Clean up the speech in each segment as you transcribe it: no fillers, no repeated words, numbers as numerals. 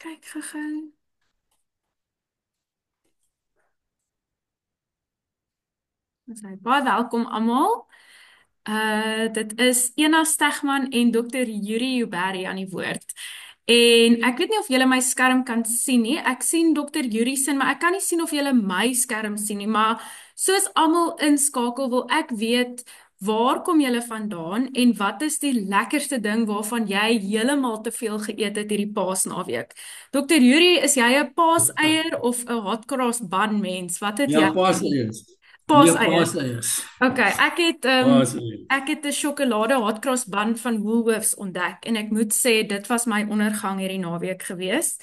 Kyk gou-gou. Ons sê baie welkom almal. Dit is Ena Stegman en Dr. Yuri Uberry aan die woord. En ek weet nie of julle my skerm kan sien nie. Ek sien Dr. Yuri se, maar ek kan nie sien of julle my skerm sien nie. Maar soos almal inskakel, wil ek weet waar kom julle vandaan en wat is die lekkerste ding waarvan jy heeltemal te veel geëet het hierdie Paasnaweek? Dr. Yuri, is jy 'n paaseier of 'n hot cross bun mens? Wat het Ja, jy? paaseiers. Nee, Paaseier. paaseiers. Okay, Paaseiers. ek het 'n sjokolade hotcross bun van Woolworths ontdek en ek moet sê dit was my ondergang hierdie naweek gewees.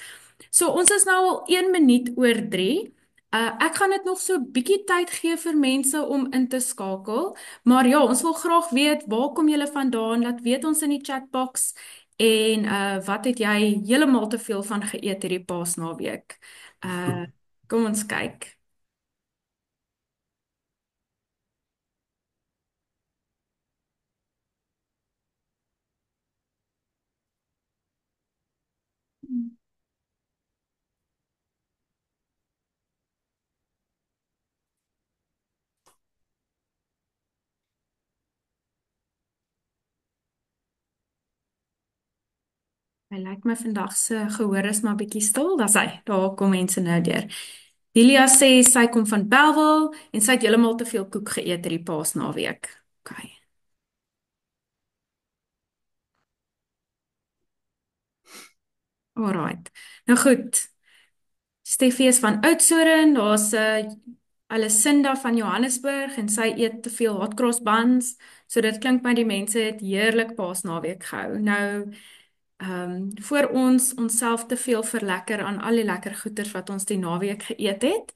So ons is nou al 1 minuut oor 3. Ek gaan dit nog so 'n bietjie tyd gee vir mense om in te skakel, maar ja, ons wil graag weet waar kom julle vandaan? Laat weet ons in die chatbox en wat het jy heeltemal te veel van geëet hierdie Paasnaweek? Uh Kom ons kyk. Hy lyk my vandag se gehoor is maar bietjie stil. Dis hy. Daar kom mense nou deur. Delia sê sy kom van Bellville en sy het heeltemal te veel koek geëet hierdie Paasnaweek. OK. Alraight. Nou goed. Steffi is van Oudtshoorn, daar's 'n Alicinda van Johannesburg en sy eet te veel hot cross buns. So dit klink my die mense het heerlik Paasnaweek gehou. Nou voor ons onsself te veel verlekker aan al die lekker goeders wat ons die naweek geëet het.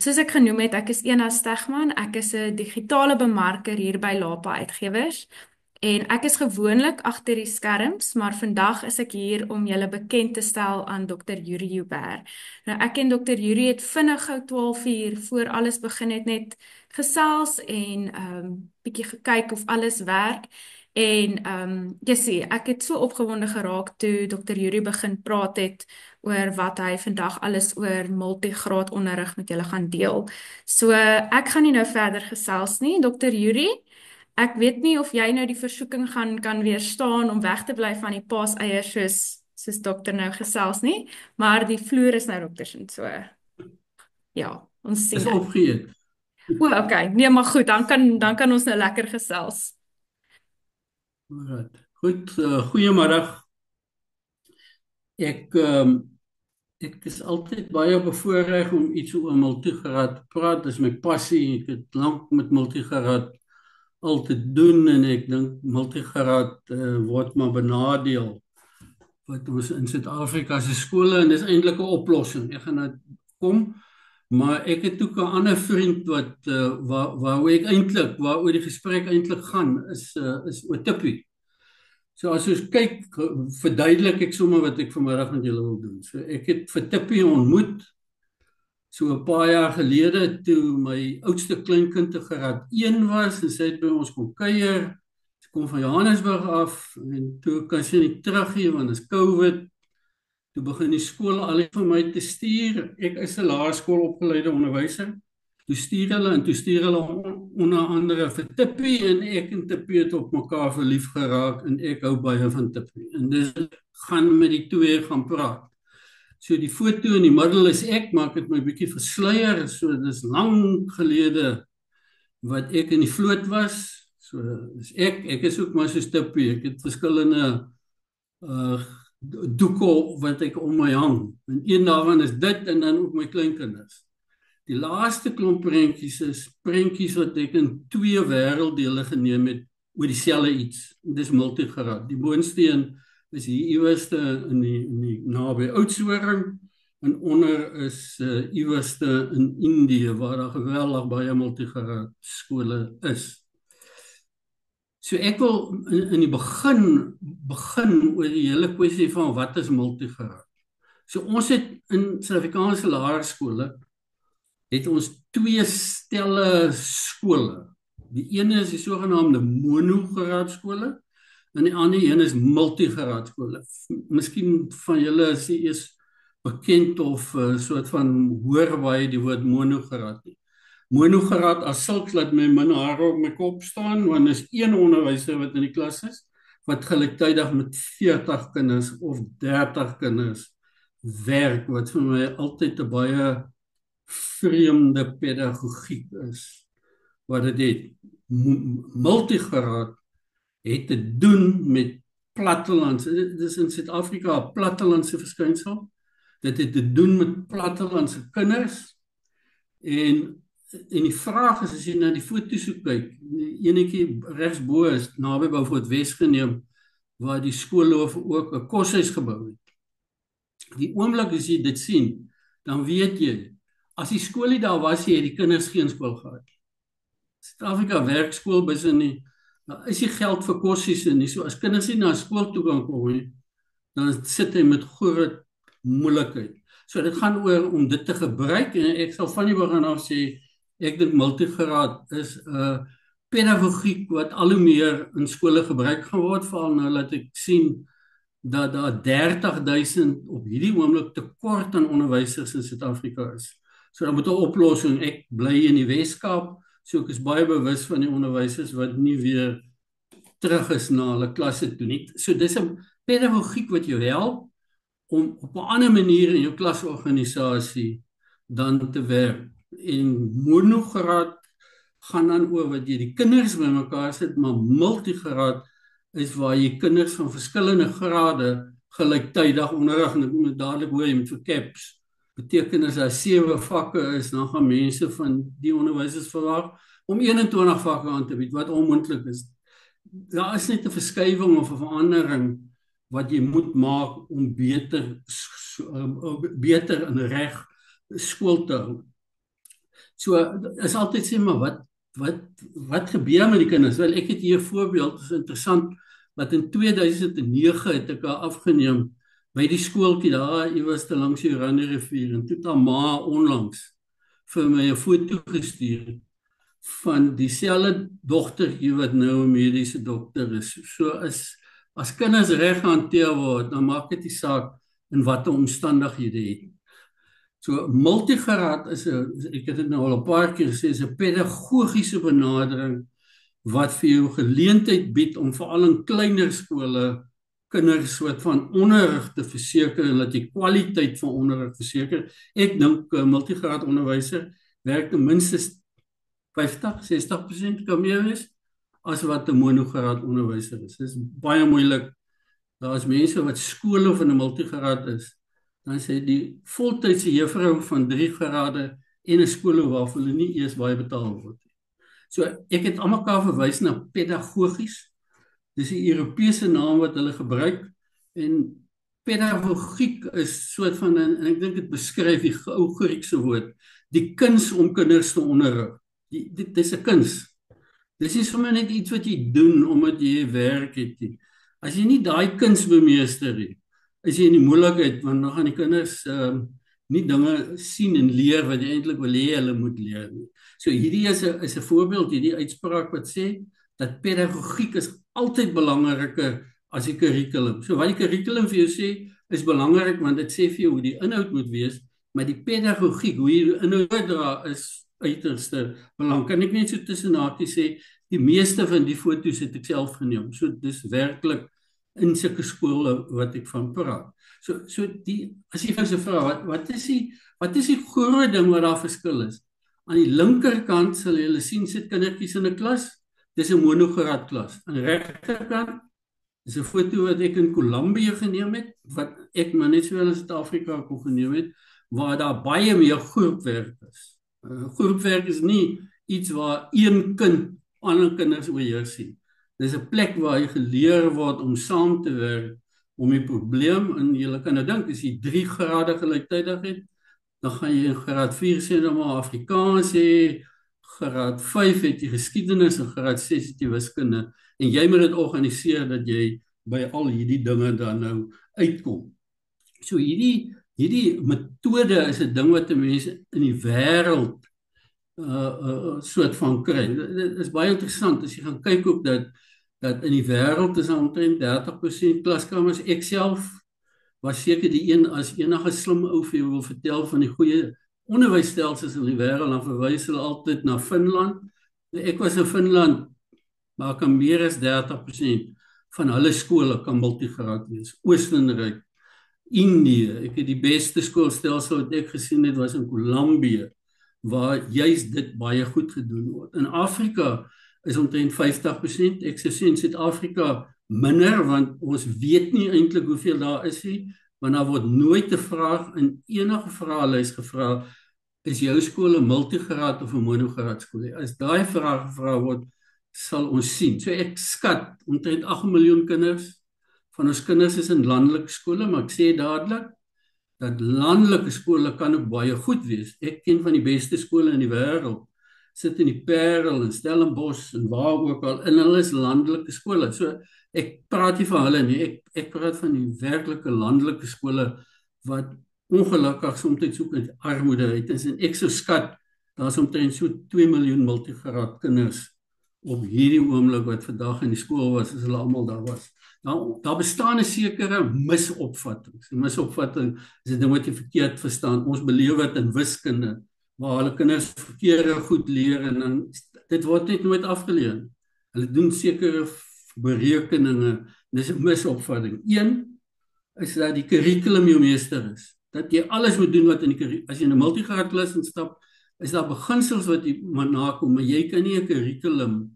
Soos ek genoem het, ek is Ena Stegman. Ek is 'n digitale bemarker hier by Lapa Uitgewers. En ek is gewoonlik agter die skerms, maar vandag is ek hier om julle bekend te stel aan Dr. Yuri Uber. Nou ek en Dr. Yuri het vinnig gou 12 uur voor alles begin het net gesels en bietjie gekyk of alles werk. En jy sien, ek het so opgewonde geraak toe Dr. Yuri begin praat het oor wat hy vandag alles oor multigraad onderrig met julle gaan deel. So ek gaan nie nou verder gesels nie, Dr. Yuri. Ek weet nie of jy nou die versoeking gaan kan weerstaan om weg te bly van die paaseiers soos dokter nou gesels nie, maar die vloer is nou dokter se so ja, ons Is sien uit. opgeëet. O, okay. Nee, maar goed, dan kan ons nou lekker gesels. Alright. Goed, goeiemiddag. Ek ek is altyd baie bevoorreg om iets oor multigraad te praat. Dis my passie. Ek het lank met multigraad al te doen en ek dink multigraad word maar benadeel wat ons in Suid-Afrika se skole en dis eintlik 'n oplossing. Ek gaan dit kom. Maar ek het ook 'n ander vriend wat waaroor die gesprek eintlik gaan is oor tippie. So as ons kyk, verduidelik ek sommer wat ek vanmiddag met julle wil doen. So ek het vir Tippie ontmoet so 'n paar jaar gelede toe my oudste kleinkind te graad 1 was en sy het by ons kom kuier. Sy kom van Johannesburg af en toe kan sy nie terug hier want dit is COVID. Toe begin die skool al vir my te stuur. Ek is 'n laerskoolopgeleide onderwyser. Toe stuur hulle onder andere vir Tippie en ek en Tippie het op mekaar verlief geraak en ek hou baie van Tippie. En dis gaan met die twee gaan praat. So die foto in die middel is ek, maar ek het my bietjie versluier. So dis lank gelede wat ek in die vloot was. So dis ek is ook maar so Tippie. Ek het verskillende uh doeke wat ek om my hang. En een daarvan is dit en dan ook my kleinkinders. Die laaste klomp prentjies is prentjies wat ek in twee wêrelddele geneem het oor dieselfde iets. Dis multigraad. Die boonste een is hier iewerste in die naby Oudtshoorn en onder is iewerste in Indië waar daar geweldig baie multigraad skole is. So ek wil in die begin oor die hele kwessie van wat is multigraad. So ons het in Suid-Afrikaanse laerskole het ons twee stelle skole. Die ene is die sogenaamde monograad skole en die ander een is multigraad skole. Miskien van julle is die eers bekend of soort van hoor baie die woord monograad nie. Monograad as sulks laat my min hare op my kop staan, want is een onderwyser wat in die klas is, wat gelyktydig met 40 kinders of 30 kinders werk, wat vir my altyd 'n baie vreemde pedagogiek is, wat dit het. Multigraad het te doen met plattelands. Dit is in Suid-Afrika 'n plattelandse verskynsel. Dit het te doen met plattelandse kinders. En die vraag is, as jy na die foto's so kyk, die enetjie regsbo is naby Beaufort Wes geneem, waar die skoolloof ook 'n koshuis gebou het. Die oomblik as jy dit sien, dan weet jy, as die skool nie daar was, het die kinders geen skool gehad. Suid-Afrika werk skoolbusse nie, daar is nie geld vir kossies nie, so as kinders nie na skool toe kan kom nie, dan sit hy met groot moeilikheid. So dit gaan oor om dit te gebruik, en ek sal van die begin af sê, ek dink multigraad is 'n pedagogiek wat al hoe meer in skole gebruik gaan word, veral nou dat ek sien dat daar 30,000 op hierdie oomblik tekort aan onderwysers in Suid-Afrika is. So dan moet 'n oplossing, ek bly in die Wes-Kaap, so ek is baie bewus van die onderwysers wat nie weer terug is na hulle klasse toe nie. So dis 'n pedagogiek wat jou help om op 'n ander manier in jou klasorganisasie dan te werk. En monograad gaan dan oor wat jy die kinders bymekaar sit, maar multigraad is waar jy kinders van verskillende grade gelyktydig onderrig, en ek moet dadelik hoor, jy moet vir CAPS beteken as daar 7 vakke is, dan gaan mense van die onderwysers verwag om 21 vakke aan te bied, wat onmoontlik is. Daar is net 'n verskywing of 'n verandering wat jy moet maak om beter en reg skool te hou. So, is altyd sê, maar wat gebeur met die kinders? Wel, ek het hier 'n voorbeeld, dit is interessant, wat in 2009 het ek haar afgeneem by die skooltjie daar, iewers te langs die Oranje rivier, en toe het haar ma onlangs vir my 'n foto gestuur van dieselfde dogtertjie wat nou 'n mediese dokter is. So as kinders reg gehanteer word, dan maak dit nie saak in watter omstandighede het. So multigraad is ek het dit nou al 'n paar keer gesê, is 'n pedagogiese benadering wat vir jou geleentheid bied om veral in kleiner skole kinders wat van onderrig te verseker en dat jy kwaliteit van onderrig verseker. Ek dink 'n multigraad onderwyser werk ten minste 50-60% kan meer wees as wat 'n monograad onderwyser is. Dit is baie moeilik. Daar is mense wat skole van 'n multigraad is, dan sê die voltydse juffrou van 3 grade en 'n skool waarvoor hulle nie eers baie betaal word. So ek het almekaar verwys na pedagogies. Dis die Europese naam wat hulle gebruik, en pedagogiek is soort van, en ek dink dit beskryf die ou Griekse woord, die kuns om kinders te onderrig. Dit is 'n kuns. Dis nie sommer net iets wat jy doen omdat jy werk het nie. As jy nie daai kuns bemeester nie, is jy in die moeilikheid, want dan gaan die kinders nie dinge sien en leer wat jy eintlik wil hê hulle moet leer nie. So hierdie is 'n voorbeeld, hierdie uitspraak wat sê dat pedagogiek is altyd belangriker as die kurrikulum. So wat die kurrikulum vir jou sê, is belangrik, want dit sê vir jou hoe die inhoud moet wees, maar die pedagogiek, hoe jy die inhoud dra, is uiterste belang. Kan ek net so tussen hakies sê, die meeste van die foto's het ek self geneem. So dis werklik in sulke skole wat ek van praat. So as jy vir se vra, wat is die groot ding wat daar verskil is? Aan die linkerkant sal julle sien sit kindertjies in 'n klas. Dis 'n monograad klas. Aan die regterkant is 'n foto wat ek in Kolumbie geneem het, wat ek maar net so in Suid-Afrika kon geneem het, waar daar baie meer groepwerk is. Groepwerk is nie iets waar een kind ander kinders oorheers nie. Dis 'n plek waar jy geleer word om saam te werk om die probleem, en jy kan nou dink, as jy 3 grade gelyktydig het, dan gaan jy in graad 4 sê dan maar Afrikaans hê, graad 5 het jy geskiedenis en graad 6 het jy wiskunde, en jy moet dit organiseer dat jy by al hierdie dinge dan nou uitkom. So hierdie metode is 'n ding wat mense in die wêreld soort van kry. Dit is baie interessant as jy gaan kyk ook dat dat in die wêreld is omtrent 30% klaskamers. Ek self was seker die een as enige slim ou vir jou wil vertel van die goeie onderwysstelsels in die wêreld, dan verwys hulle altyd na Finland. Ek was in Finland, maar kan meer as 30% van hulle skole kan multigraad wees. Oostenryk, Indië, ek het die beste skoolstelsel wat ek gesien het was in Colombia, waar juist dit baie goed gedoen word. In Afrika is omtrent 50%, ek sou sê in Suid-Afrika minder, want ons weet nie eintlik hoeveel daar is nie, want daar word nooit 'n vraag in enige vraelys gevra, is jou skool 'n multigraad of 'n monograad skool? As daai vraag gevra word, sal ons sien. So ek skat omtrent 8 miljoen kinders van ons kinders is in landelike skole, maar ek sê dadelik dat landelike skole kan ook baie goed wees. Ek ken van die beste skole in die wêreld, sit in die Parel en Stellenbosch en waar ook al, en hulle is landelike skole. So ek praat nie van hulle nie, ek praat van die werklike landelike skole wat ongelukkig soms ook in armoede uit is. En ek sou skat, daar is omtrent so 2 miljoen multigraad kinders op hierdie oomblik wat vandag in die skool was, as hulle almal daar was. Daar bestaan 'n sekere misopvatting. Die misopvatting is 'n ding wat jy verkeerd verstaan. Ons beleef dit in wiskunde, waar hulle kinders verkeerde goed leer en dan, dit word net nooit afgeleer. Hulle doen sekere berekeninge, dis 'n misopvatting. Een is dat die kurrikulum jou meester is. Dat jy alles moet doen wat in die kurrikulum, as jy in 'n multigraad klas instap, is daar beginsels wat jy moet nakom, maar jy kan nie 'n kurrikulum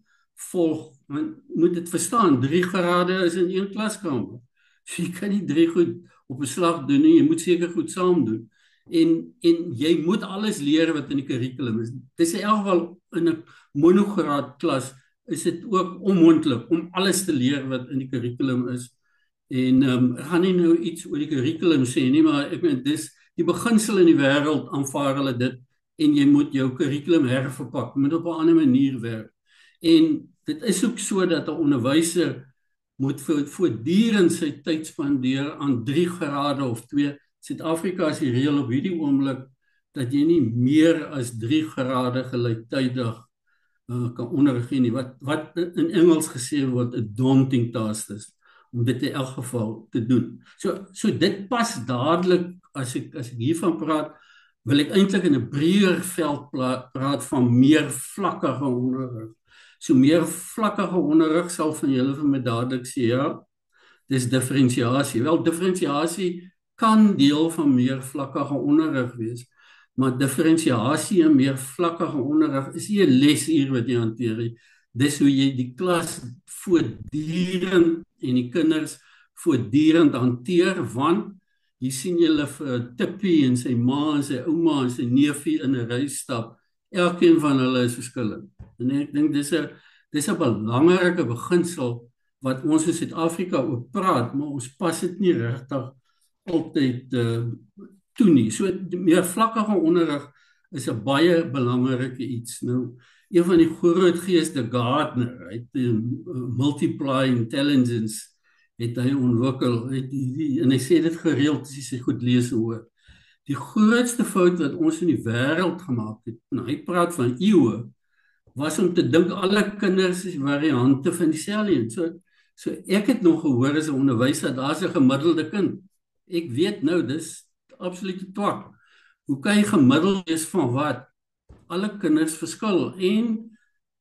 volg, want moet dit verstaan, 3 grade is in een klaskamer. So jy kan nie 3 goed op 'n slag doen nie, jy moet seker goed saam doen. En jy moet alles leer wat in die kurrikulum is. Dis in elk geval in 'n monograad klas is dit ook onmoontlik om alles te leer wat in die kurrikulum is. En ek gaan nie nou iets oor die kurrikulum sê nie, maar ek meen dis die beginsel in die wêreld aanvaar hulle dit en jy moet jou kurrikulum herverpak, moet op 'n ander manier werk. En dit is ook so dat 'n onderwyser moet voortdurend sy tyd spandeer aan 3 grade of 2. Suid-Afrika is die reël op hierdie oomblik dat jy nie meer as 3 grade gelyktydig kan onderrig gee nie. Wat in Engels gesê word 'n daunting task is om dit in elk geval te doen. So dit pas dadelik as ek hiervan praat, wil ek eintlik in 'n breër veld praat van meer vlakkige onderrig. So meer vlakkige onderrig sal van julle vir my dadelik sê, ja, dis diferensiasie. Wel, diferensiasie kan deel van meer vlakkige onderrig wees, maar diferensiasie en meer vlakkige onderrig is nie 'n lesuur wat jy hanteer nie. Dis hoe jy die klas voortdurend en die kinders voortdurend hanteer, want jy sien julle vir Tippie en sy ma en sy ouma en sy neefie in 'n ry stap. Elkeen van hulle is verskillend. En ek dink dis 'n belangrike beginsel wat ons in Suid-Afrika ook praat, maar ons pas dit nie regtig altyd toe nie. So meer vlakkige onderrig is 'n baie belangrike iets. Nou, een van die groot geeste Gardner, hy het multiply intelligence het hy ontwikkel, en hy sê dit gereeld as jy sy goed lees en hoor. Die grootste fout wat ons in die wêreld gemaak het, en hy praat van eeue, was om te dink alle kinders is variante van dieselfde een. So ek het nog gehoor as 'n onderwyser, daar's 'n gemiddelde kind. Ek weet nou, dis absolute twak. Hoe kan jy gemiddeld wees van wat? Alle kinders verskil en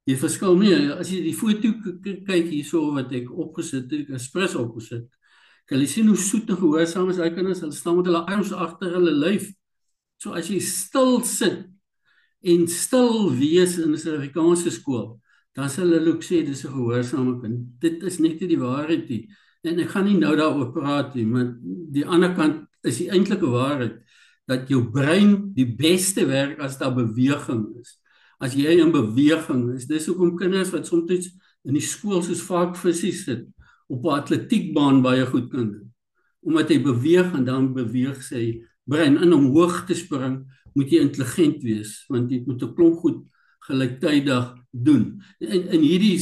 jy verskil nie. As jy die foto kyk hierso wat ek opgesit het, ek expres opgesit, kan jy sien hoe soet en gehoorsaam is daai kinders, hulle staan met hulle arms agter hulle lyf. So as jy stil sit en stil wees in 'n Suid-Afrikaanse skool, dan sal hulle ook sê dis 'n gehoorsame kind. Dit is net nie die waarheid nie. En ek gaan nie nou daaroor praat nie, maar die ander kant is die eintlike waarheid dat jou brein die beste werk as daar beweging is. As jy in beweging is, dis hoekom kinders wat soms in die skool soos vaak fisies sit, op 'n atletiekbaan baie goed kan doen. Omdat hy beweeg en dan beweeg sy brein. En om hoog te spring, moet jy intelligent wees, want jy moet 'n klomp goed gelyktydig doen. En hierdie,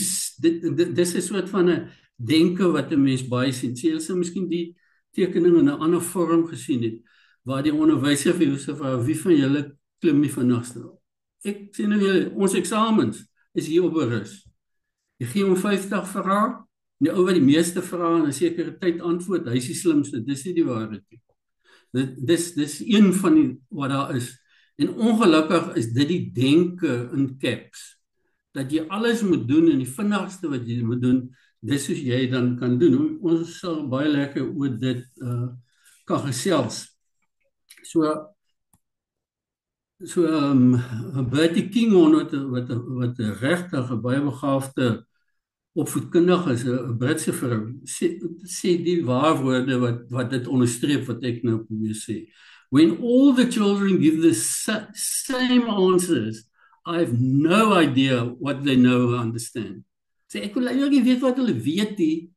dis 'n soort van 'n denke wat 'n mens baie sien. Sê jy sou miskien die tekening in 'n ander vorm gesien het, waar die onderwyser vir jou sê, wie van julle klim nie vanaand? Ek sê nou julle, ons eksamens is hier op berus. Jy gee hom 50 vrae, Die ou wat die meeste vrae in 'n sekere tyd antwoord, hy is die slimste. Dis nie die waarheid nie. Dis een van die wat daar is. En ongelukkig is dit die denke in caps, dat jy alles moet doen en die vinnigste wat jy moet doen, dis soos jy dan kan doen. Ons sal baie lekker oor dit kan gesels. So Bertie Kingon wat 'n regtig 'n baie begaafde opvoedkundige is, 'n Britse vrou, sê die waarwoorde wat dit onderstreep wat ek nou probeer sê. When all the children give the same answers, I have no idea what they know or understand. Sê ek wil eintlik nie weet wat hulle weet nie.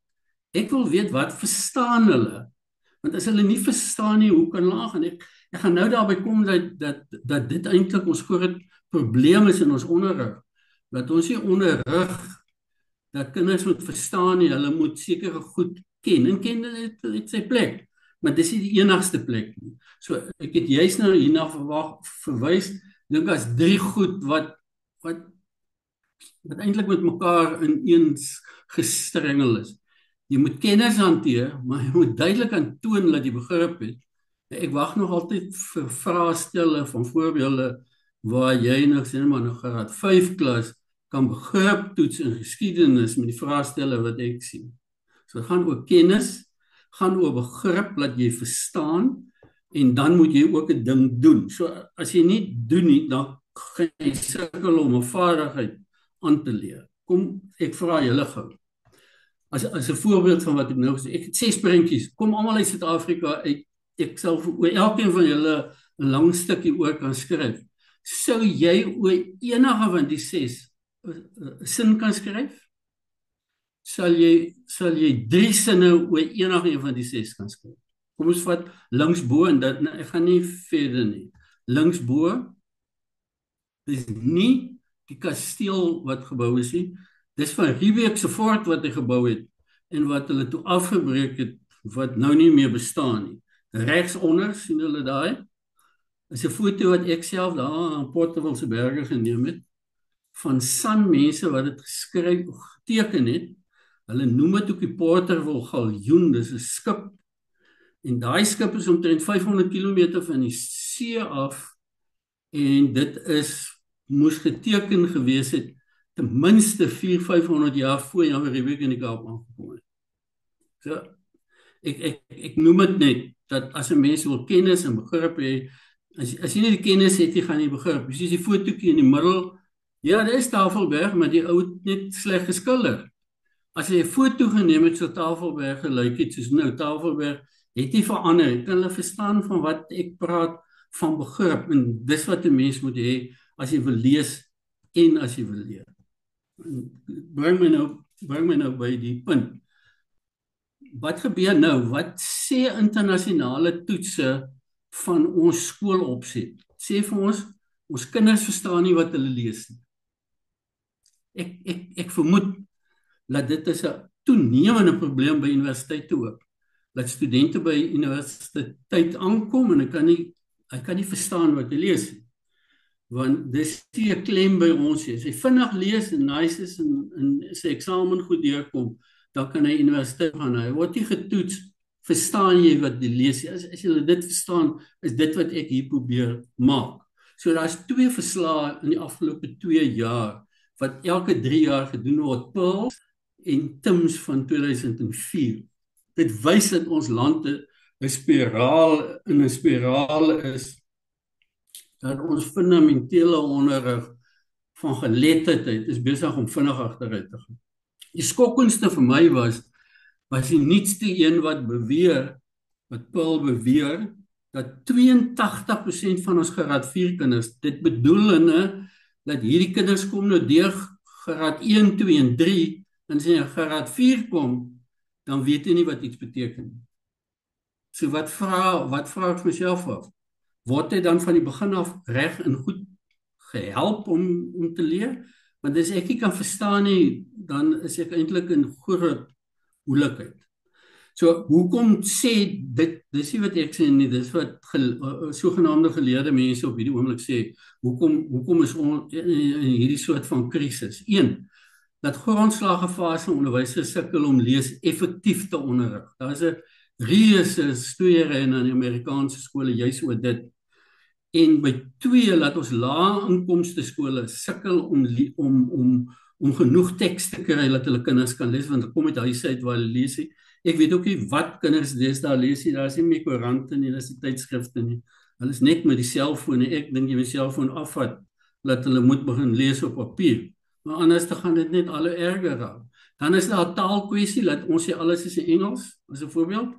Ek wil weet wat verstaan hulle. Want as hulle nie verstaan nie, hoe kan hulle gaan? Ek gaan nou daarby kom dat dit eintlik ons groot probleem is in ons onderrig. Dat ons nie onderrig dat kinders moet verstaan nie, hulle moet sekere goed ken. En ken het sy plek, maar dis nie die enigste plek nie. So ek het juist nou hierna verwys, dink as 3 goed wat eintlik met mekaar in eens gestrengel is. Jy moet kennis hanteer, maar jy moet duidelik aantoon dat jy begrip het. Ek wag nog altyd vir vraestelle van voorbeelde waar jy nog sê maar in graad 5 klas kan begrip toets in geskiedenis met die vraestelle wat ek sien. So dit gaan oor kennis, gaan oor begrip dat jy verstaan en dan moet jy ook 'n ding doen. So as jy nie doen nie, dan gaan jy sukkel om 'n vaardigheid aan te leer. Kom, ek vra julle gou. As 'n voorbeeld van wat ek nou gesê, ek het 6 prentjies. Kom almal uit Suid-Afrika uit. Ek sal oor elkeen van julle 'n lang stukkie oor kan skryf. Sou jy oor enige van die 6 sin kan skryf? Sal jy 3 sinne oor enige een van die 6 kan skryf? Kom ons vat linksbo en dit, ek gaan nie verder nie. Linksbo, dis nie die kasteel wat gebou is nie. Dis van Riebeeck se fort wat hy gebou het en wat hulle toe afgebreek het, wat nou nie meer bestaan nie. Regsonder, sien julle daai? Is 'n foto wat ek self daar aan Porterville se berge geneem het van sanmense wat dit geskryf of geteken het. Hulle noem dit ook die Porterville galjoen, dis 'n skip. En daai skip is omtrent 500 km van die see af en dit moes geteken gewees het ten minste 400-500 jaar voor Jan Riebeeck in die Kaap aangekom het. So, ek noem dit net, dat as 'n mens wil kennis en begrip hê, as jy nie die kennis het, jy gaan nie begrip. Jy sien die fotootjie in die middel, ja, dit is Tafelberg, maar die ou het net sleg geskilder. As jy 'n foto geneem het, so Tafelberg gelyk het, soos nou, Tafelberg het nie verander. Kan hulle verstaan van wat ek praat, van begrip, en dis wat 'n mens moet hê, as jy wil lees, en as jy wil leer. Bring my nou by die punt. Wat gebeur nou? Wat sê internasionale toetse van ons skoolopset? Sê vir ons kinders verstaan nie wat hulle lees nie. Ek vermoed dat dit is 'n toenemende probleem by universiteite ook. Dat studente by universiteit aankom en hy kan nie verstaan wat hy lees nie. Want dis die klem by ons is. As hy vinnig lees en nice is en sy eksamen goed deurkom, dan kan hy universiteit gaan. Hy word nie getoets, verstaan jy wat jy lees? As jy dit verstaan, is dit wat ek hier probeer maak. So daar's 2 verslae in die afgelope 2 jaar, wat elke 3 jaar gedoen word, Pearl en Tims van 2004. Dit wys dat ons land 'n spiraal is, dat ons fundamentele onderrig van geletterdheid is besig om vinnig agteruit te gaan. Die skokkendste vir my was die nuutste een wat Paul beweer, dat 82% van ons graad 4 kinders, dit bedoel dat hierdie kinders kom nou deur graad 1, 2 en 3, en as jy in graad 4 kom, dan weet jy nie wat iets beteken. So wat vra ek myself af? Word hy dan van die begin af reg en goed gehelp om te leer? Want as ek nie kan verstaan nie, dan is ek eintlik in groot moeilikheid. So, hoekom sê dit, dis nie wat ek sê nie, dis wat sogenaamde geleerde mense op hierdie oomblik sê, hoekom is ons in hierdie soort van krisis? 1, dat grondslaggefase onderwysers sukkel om lees effektief te onderrig. Daar is 'n reuse studie in die Amerikaanse skole juis oor dit. En by 2 laat ons lae inkomste skole sukkel om genoeg teks te kry dat hulle kinders kan lees, want hulle kom uit huise uit waar hulle lees. Ek weet ook nie wat kinders deesdae lees nie. Daar is nie meer koerante nie, daar is nie tydskrifte nie. Hulle is net met die selfoon. Ek dink jy moet die selfoon afvat dat hulle moet begin lees op papier. Maar anders dan gaan dit net al hoe erger raak. Dan is daar 'n taalkwessie, laat ons sê alles is in Engels, as 'n voorbeeld.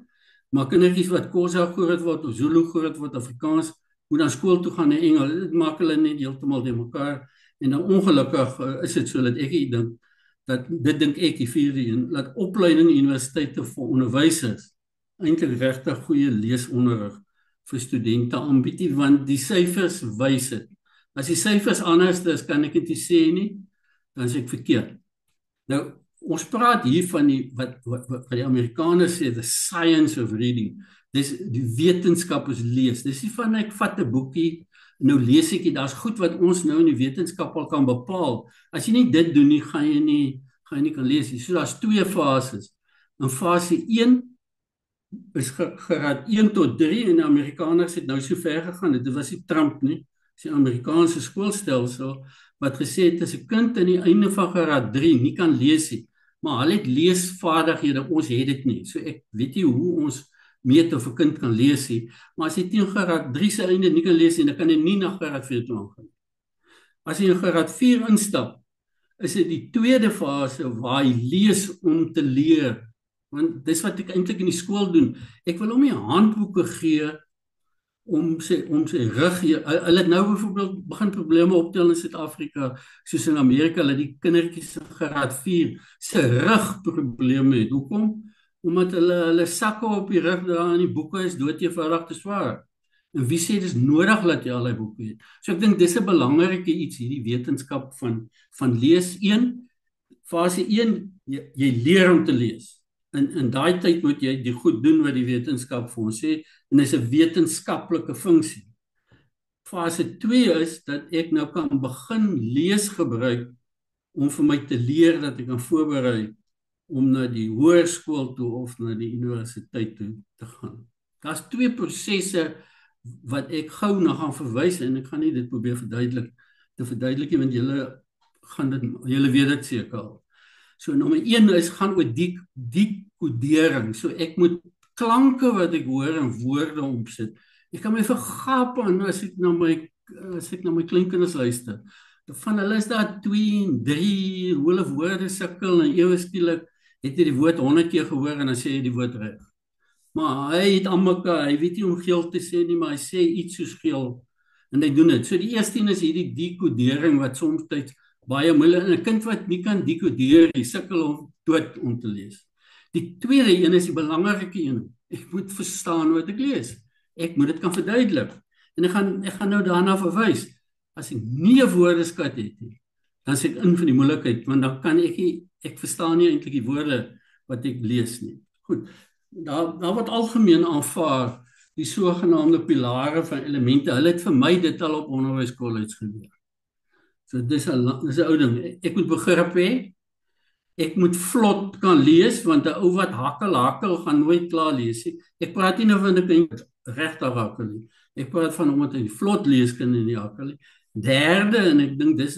Maar kindertjies wat Xhosa groot word of Zulu groot word, Afrikaans, moet dan skool toe gaan in Engels. Dit maak hulle net heeltemal te mekaar. En dan ongelukkig is dit so dat ek dink dat dit dink ek die vierde een, dat opleiding universiteite vir onderwysers eintlik regtig goeie leesonderrig vir studente aanbied, want die syfers wys dit. As die syfers anders is, kan ek dit nie sê nie, dan is ek verkeerd. Nou, ons praat hier van wat die Amerikaners sê, the science of reading. Dis die wetenskap is lees. Dis nie van ek vat 'n boekie, nou lees ek dit. Daar's goed wat ons nou in die wetenskap al kan bepaal. As jy nie dit doen nie, gaan jy nie kan lees nie. So daar's 2 fases. In fase 1 is graad 1 tot 3 en die Amerikaners het nou so ver gegaan. Dit was nie Trump nie. Dis die Amerikaanse skoolstelsel wat gesê het as 'n kind aan die einde van graad 3 nie kan lees nie, maar hulle het leesvaardighede, ons het dit nie. So ek weet nie hoe ons meet of 'n kind kan lees nie, maar as hy teen graad 3 se einde nie kan lees nie, dan kan hy nie na graad 4 toe aangaan. As hy in graad 4 instap, is dit die tweede fase waar hy lees om te leer. Want dis wat ek eintlik in die skool doen. Ek wil hom nie handboeke gee om sy rug. Hulle het nou byvoorbeeld begin probleme optel in Suid-Afrika, soos in Amerika, dat die kindertjies in graad 4 se rug probleme het. Hoekom? Omdat hulle sakke op die rug dra en die boeke is doodeenvoudig te swaar. En wie sê dis nodig dat jy al die boeke het? So ek dink dis 'n belangrike iets, hierdie wetenskap van lees. Fase 1, jy leer om te lees. In daai tyd moet jy die goed doen wat die wetenskap vir ons sê, en dis 'n wetenskaplike funksie. Fase 2 is dat ek nou kan begin lees gebruik om vir my te leer dat ek kan voorberei om na die hoërskool toe of na die universiteit toe te gaan. Daar's 2 prosesse wat ek gou na gaan verwys en ek gaan nie dit probeer verduidelik want julle weet dit seker al. So nommer 1 is gaan oor dekodering. So ek moet klanke wat ek hoor in woorde omsit. Ek kan my vergaap aan as ek na my kleinkinders luister. Van hulle is daar 2 en 3 hoe hulle woorde sukkel en ewe skielik het jy die woord 100 keer gehoor en dan sê jy die woord reg. Maar hy het almekaar, hy weet nie om geel te sê nie, maar hy sê iets soos geel en hy doen dit. So die eerste een is hierdie dekodering wat soms baie moeilik, en 'n kind wat nie kan dekodeer, hy sukkel om dood om te lees. Die tweede een is die belangrike een. Ek moet verstaan wat ek lees. Ek moet dit kan verduidelik. En ek gaan nou daarna verwys. As ek nie 'n woordeskat het nie, dan sê ek in van die moeilikheid, want dan kan ek verstaan nie eintlik die woorde wat ek lees nie. Goed. Daar word algemeen aanvaar die sogenaamde pilare van elemente. Hulle het vir my dit al op onderwyskollege geleer. So dis 'n ou ding. Ek moet begrip hê. Ek moet vlot kan lees, want 'n ou wat hakkel gaan nooit klaar lees nie. Ek praat nie nou van 'n kind regtig hakkel nie. Ek praat van omdat hy vlot lees kan in die hakkel nie. Derde, en ek dink dis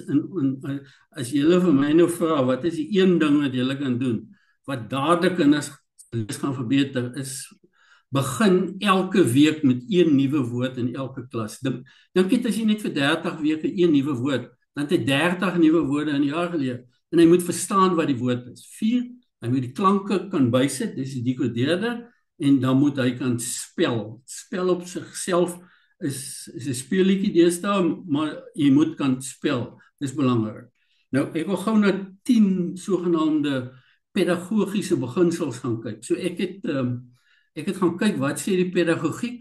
as julle vir my nou vra, wat is die een ding wat julle kan doen wat dadelik kinders lees gaan verbeter, is begin elke week met 1 nuwe woord in elke klas. Dink jy as jy net vir 30 weke 1 nuwe woord, dan het hy 30 nuwe woorde in 'n jaar geleer. En hy moet verstaan wat die woord is. 4, hy moet die klanke kan bysit, dis die dekodeerder, en dan moet hy kan spel. Spel op sigself is 'n speelietjie deesdae, maar jy moet kan spel. Dis belangrik. Nou, ek wil gou na 10 sogenaamde pedagogiese beginsels gaan kyk. So ek het gaan kyk wat sê die pedagogiek,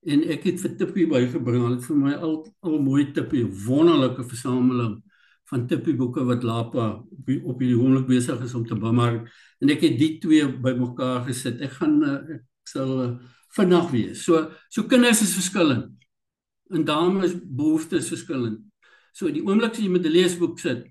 en ek het vir Tippie bygebring. Hulle het vir my al mooi Tippie, wonderlike versameling van tippieboeke wat Lapa op die oomblik besig is om te bemark. En ek het die 2 bymekaar gesit. Ek sal vinnig wees. So kinders is verskillend. En dames behoeftes verskillend. So die oomblik as jy met 'n leesboek sit,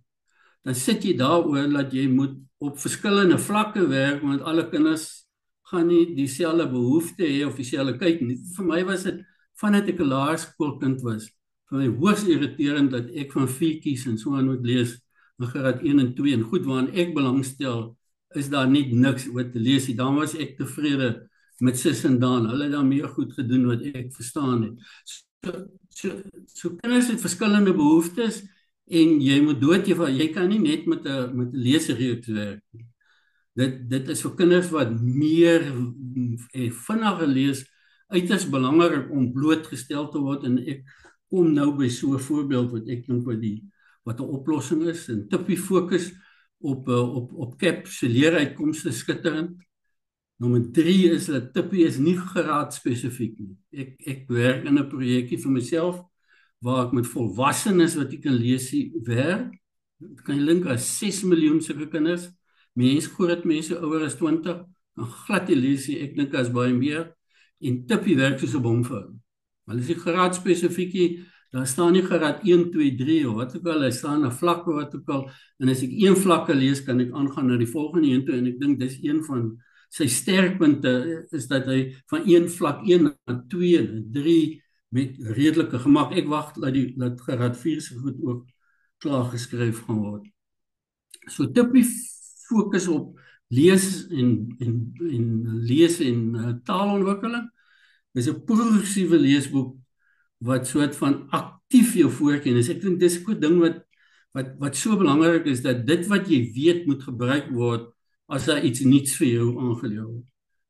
dan sit jy daaroor dat jy moet op verskillende vlakke werk, want alle kinders gaan nie dieselfde behoefte hê of dieselfde kyk nie. Vir my was dit, vandat ek 'n laerskoolkind was, vir my hoogs irriterend dat ek van fiekies en so aan moet lees in graad 1 en 2, en goed, waarin ek belangstel, is daar nie niks oor te lees nie. Dan was ek tevrede met Sis en Dan. Hulle het dan meer goed gedoen wat ek verstaan het. So kinders het verskillende behoeftes, en jy moet jy kan nie net met 'n leesreeks werk nie. Dit is vir kinders wat meer vinniger lees, uiters belangrik om blootgestel te word, en ek kom nou by so 'n voorbeeld wat ek dink wat 'n oplossing is. En Tippie fokus op CAP se leeruitkomste skitterend. Nommer 3 is dat Tippie is nie graad spesifiek nie. Ek werk in 'n projekkie vir myself waar ek met volwassenes wat ek kan lees werk. Kan jy dink as 6 miljoen sulke kinders, groot mense ouer as 20, dan glad nie lees nie. Ek dink as baie meer, en Tippie werk soos 'n bom vir hulle. Maar as jy graad spesifiek, daar staan nie graad 1, 2, 3 of wat ook al, hy staan 'n vlak of wat ook al, en as ek een vlakke lees, kan ek aangaan na die volgende een toe, en ek dink dis een van sy sterkpunte, is dat hy van een vlak 1 na 2 en 3 met redelike gemak. Ek wag dat graad 4 se goed ook klaar geskryf gaan word. So Tippie fokus op lees en taalontwikkeling. Dis 'n progressiewe leesboek wat soort van aktief jou voorkennis. Ek dink dis 'n ding wat so belangrik is, dat dit wat jy weet moet gebruik word as daar iets nuuts vir jou aangeleer word.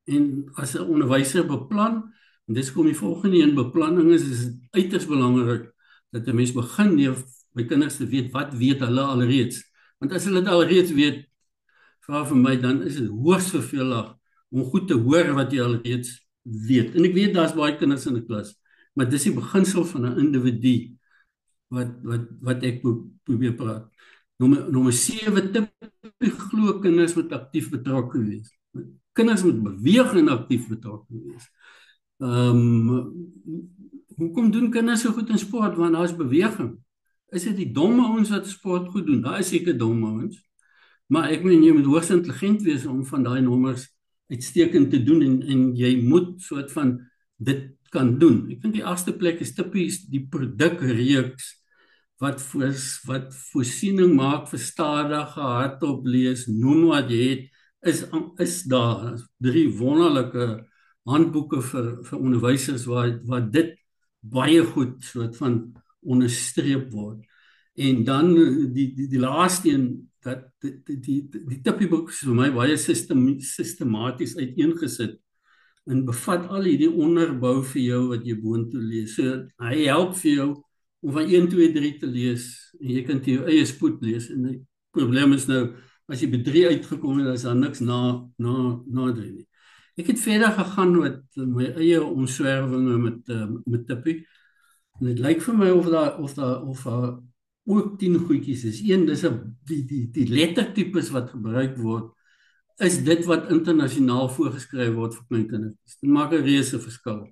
En as 'n onderwyser beplan, en dis kom die volgende een, beplanning is dit uiters belangrik dat 'n mens begin deur by kinders te weet wat weet hulle alreeds. Want as hulle dit alreeds weet, vra vir my, dan is dit hoogs vervelig om goed te hoor wat jy alreeds weet. En ek weet daar's baie kinders in 'n klas, maar dis die beginsel van 'n individu wat ek probeer praat. Nommer 7, Tippie glo kinders moet aktief betrokke wees. Kinders moet beweeg en aktief betrokke wees. Hoekom doen kinders so goed in sport? Want daar is beweging. Is dit die domme ouens wat sport goed doen? Daar is seker domme ouens. Maar ek meen, jy moet hoogs intelligent wees om van daai nommers uitstekend te doen, en jy moet soort van dit kan doen. Ek dink die 8ste plek is Tippie die produkreeks wat voorsiening maak vir stadige hardop lees, noem wat jy het, is daar 3 wonderlike handboeke vir onderwysers waar dit baie goed soort van onderstreep word. En dan die laaste een, dat die Tippie boek is vir my baie sistematies uiteengesit en bevat al hierdie onderbou vir jou wat jy boontoe lees. So hy help vir jou om van 1, 2, 3 te lees, en jy kan te jou eie spoed lees. En die probleem is nou, as jy by 3 uitgekom het, is daar niks na 3 nie. Ek het verder gegaan met my eie omswervinge met Tippie, en het lyk vir my of daar ook 10 goedjies is. Een, dis die lettertypes wat gebruik word, is dit wat internasionaal voorgeskryf word vir kleinkindertjies. Dit maak 'n reuse verskil.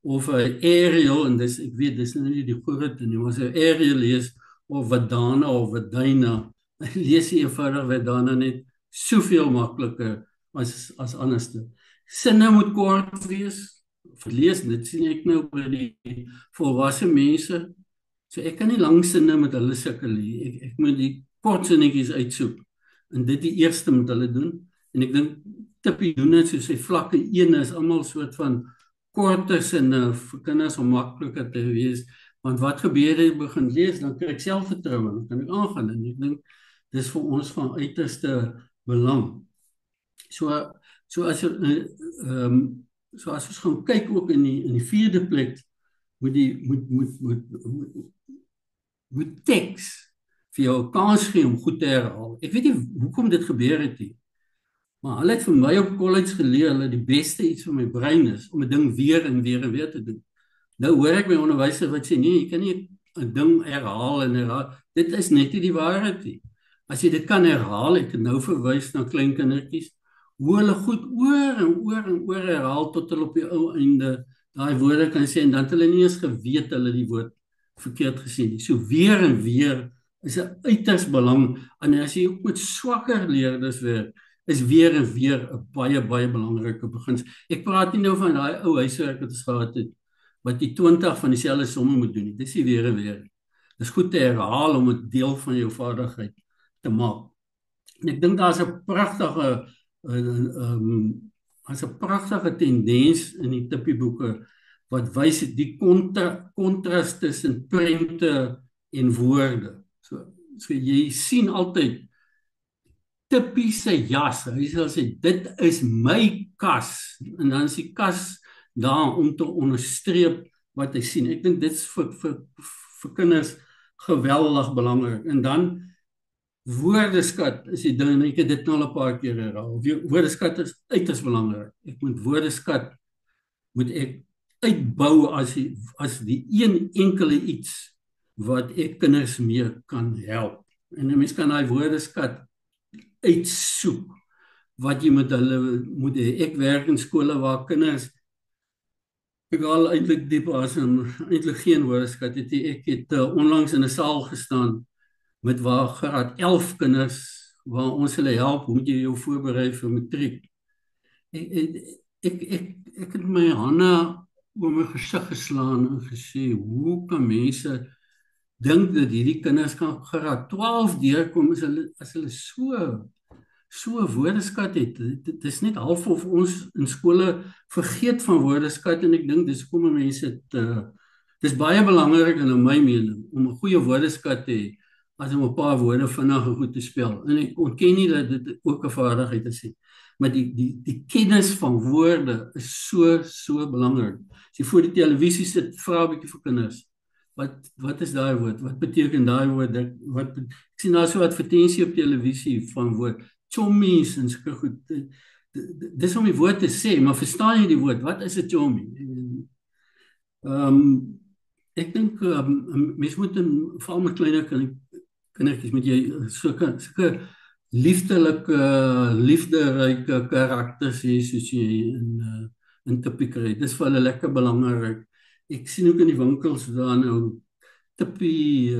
Of 'n Arial, en ek weet, dis nou nie die groot nie, maar as 'n Arial lees, of Vadana of Vadina, lees jy eenvoudig Vadana net soveel makliker as anderste. Sinne moet kort wees, verlees, dit sien ek nou by die volwasse mense. So ek kan nie lang sinne met hulle sukkel nie. Ek moet die kort sinnetjies uitsoek, en dit die eerste moet hulle doen. En ek dink Tippie doen dit, so sy vlakke 1 is almal soort van korte sinne vir kinders om makliker te wees. Want wat gebeur as jy begin lees, dan kry ek selfvertroue, dan kan ek aangaan, en ek dink dis vir ons van uiterste belang. So as ons gaan kyk ook in die 4de plek, moet teks vir jou 'n kans gee om goed te herhaal. Ek weet nie hoekom dit gebeur het nie, maar hulle het vir my op college geleer, hulle die beste iets vir my brein is, om 'n ding weer en weer en weer te doen. Nou hoor ek my onderwyser wat sê, nee, jy kan nie 'n ding herhaal en herhaal. Dit is net nie die waarheid nie. As jy dit kan herhaal, ek het nou verwys na kleinkindertjies, hoe hulle goed oor en oor herhaal, tot hulle op die ou einde daai woorde kan sê, en dan het hulle nie eens geweet hulle die woord verkeerd gesê nie. So weer en weer is 'n uiters belang, en as jy ook met swakker leerders werk, is weer en weer 'n baie belangrike beginsel. Ek praat nie nou van daai ou huiswerk wat ons gehad het, wat jy 20 van dieselfde somme moet doen nie. Dis nie weer en weer. Dis goed te herhaal om 'n deel van jou vaardigheid te maak. En ek dink daar's 'n pragtige as 'n pragtige tendens in die tippieboeke wat wys die kontras tussen prente en woorde. So jy sien altyd Tippie se jas. Hy sal sê dit is my kas, en dan is die kas daar om te onderstreep wat hy sien. Ek dink dit is vir kinders geweldig belangrik. En dan woordeskat is die ding, en ek het dit nou al 'n paar keer herhaal. Woordeskat is uiters belangrik. Ek moet woordeskat moet ek uitbou as die een enkele iets wat ek kinders mee kan help. En 'n mens kan daai woordeskat uitsoek wat jy met hulle moet hê. Ek werk in skole waar kinders ek al eintlik diep asem, eintlik geen woordeskat het nie. Ek het onlangs in 'n saal gestaan met waar graad 11 kinders waar ons hulle help, hoe moet jy jou voorberei vir matriek? Ek het my hande oor my gesig geslaan en gesê, hoe kan mense dink dat hierdie kinders kan graad 12 deurkom as hulle so 'n woordeskat het? Dit is net half of ons in skole vergeet van woordeskat, en ek dink dis hoekom mense dis baie belangrik in my mening om 'n goeie woordeskat te hê as om 'n paar woorde vinnig en goed te spel. En ek ontken nie dat dit ook 'n vaardigheid is nie, maar die kennis van woorde is so belangrik. As jy voor die televisie sit, vra 'n bietjie vir kinders. Wat is daai woord? Wat beteken daai woord? Ek sien daar so 'n advertensie op televisie van woord chommies en sulke goed. Dis om die woord te sê, maar verstaan jy die woord? Wat is 'n chommie? Ek dink mens moet veral met kleiner kindertjies moet jy sulke liefderyke karakters hê soos jy in Tippie kry. Dis vir hulle lekker belangrik. Ek sien ook in die winkels daar nou Tippie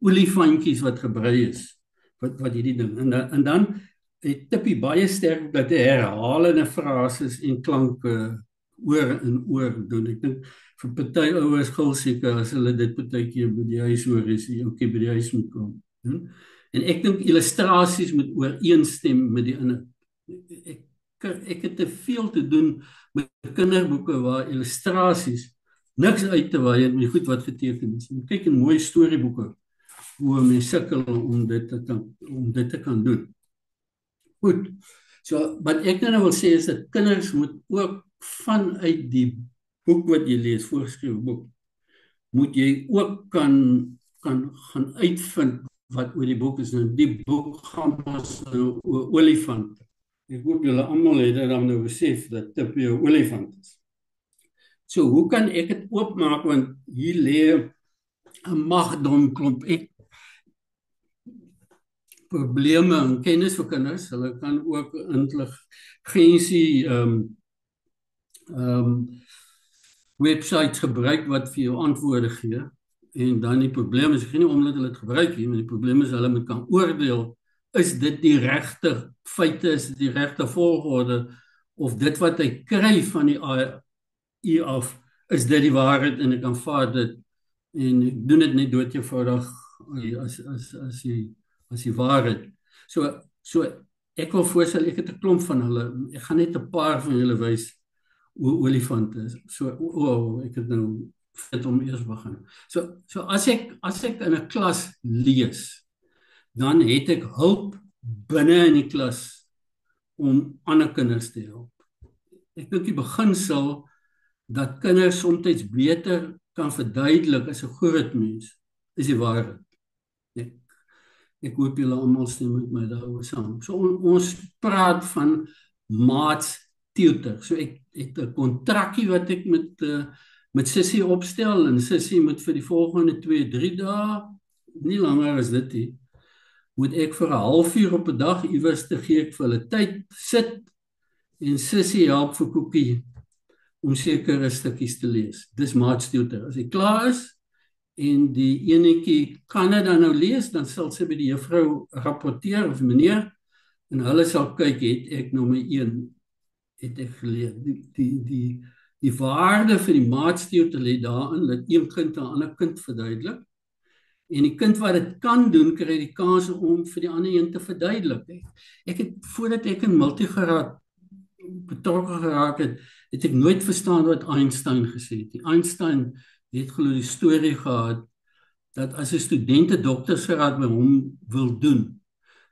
olifantjies wat gebrei is, wat hierdie ding. En dan het Tippie baie sterk dat hy herhalende frases en klanke oor en oor doen. Ek dink vir party ouers gil seker as hulle dit partykeer by die huis hoor, is die ouetjie by die huis moet kom. En ek dink illustrasies moet ooreenstem met die ander. Ek het te veel te doen met kinderboeke waar illustrasies niks uit te waai met die goed wat geteken is. En kyk in mooi storieboeke hoe mense sukkel om dit te kan doen. Goed. So wat ek nou wil sê is dat kinders moet ook vanuit die boek wat jy lees, voorgeskrewe boek, moet jy ook kan gaan uitvind wat oor die boek is. Nou die boek gaan ons nou oor olifante. Ek hoop julle almal het dit dan nou besef dat Tippie 'n olifant is. So hoe kan ek dit oopmaak, want hier lê 'n magdom klomp probleme en kennis vir kinders. Hulle kan ook intelligensie websites gebruik wat vir jou antwoorde gee. En dan die probleem is nie omdat hulle dit gebruik nie, maar die probleem is hulle moet kan oordeel, is dit die regte feite, is dit die regte volgorde, of dit wat hy kry van die AI af, is dit die waarheid en ek aanvaar dit, en ek doen dit net dood eenvoudig as die waarheid. So ek wil voorstel, ek het 'n klomp van hulle, ek gaan net 'n paar van julle wys hoe olifante is. So, ek het nou fit om eers begin. So as ek in 'n klas lees, dan het ek hulp binne in die klas om ander kinders te help. Ek dink die beginsel dat kinders soms beter kan verduidelik as 'n groot mens, is die waarheid. Ek hoop julle almal stem met my daaroor saam. So ons praat van maats tutor. So ek het 'n kontrakkie wat ek met Sissie opstel, en Sissie moet vir die volgende 2-3 dae, nie langer as dit nie, moet ek vir 'n halfuur op 'n dag iewers te gee ek vir hulle tyd sit, en Sissie help vir Koekie om sekere stukkies te lees. Dis maatstutor. As hy klaar is, en die enetjie kan dit dan nou lees, dan sal sy by die juffrou rapporteer of meneer, en hulle sal kyk, het ek nommer 1 het ek geleer. Die waarde vir die maatstewte lê daarin dat een kind 'n ander kind verduidelik. En die kind wat dit kan doen, kry die kans om vir die ander een te verduidelik. Ek het voordat ek in multigraad betrokke geraak het, het ek nooit verstaan wat Einstein gesê het. Die Einstein het glo die storie gehad dat as 'n student 'n doktorsgraad by hom wil doen,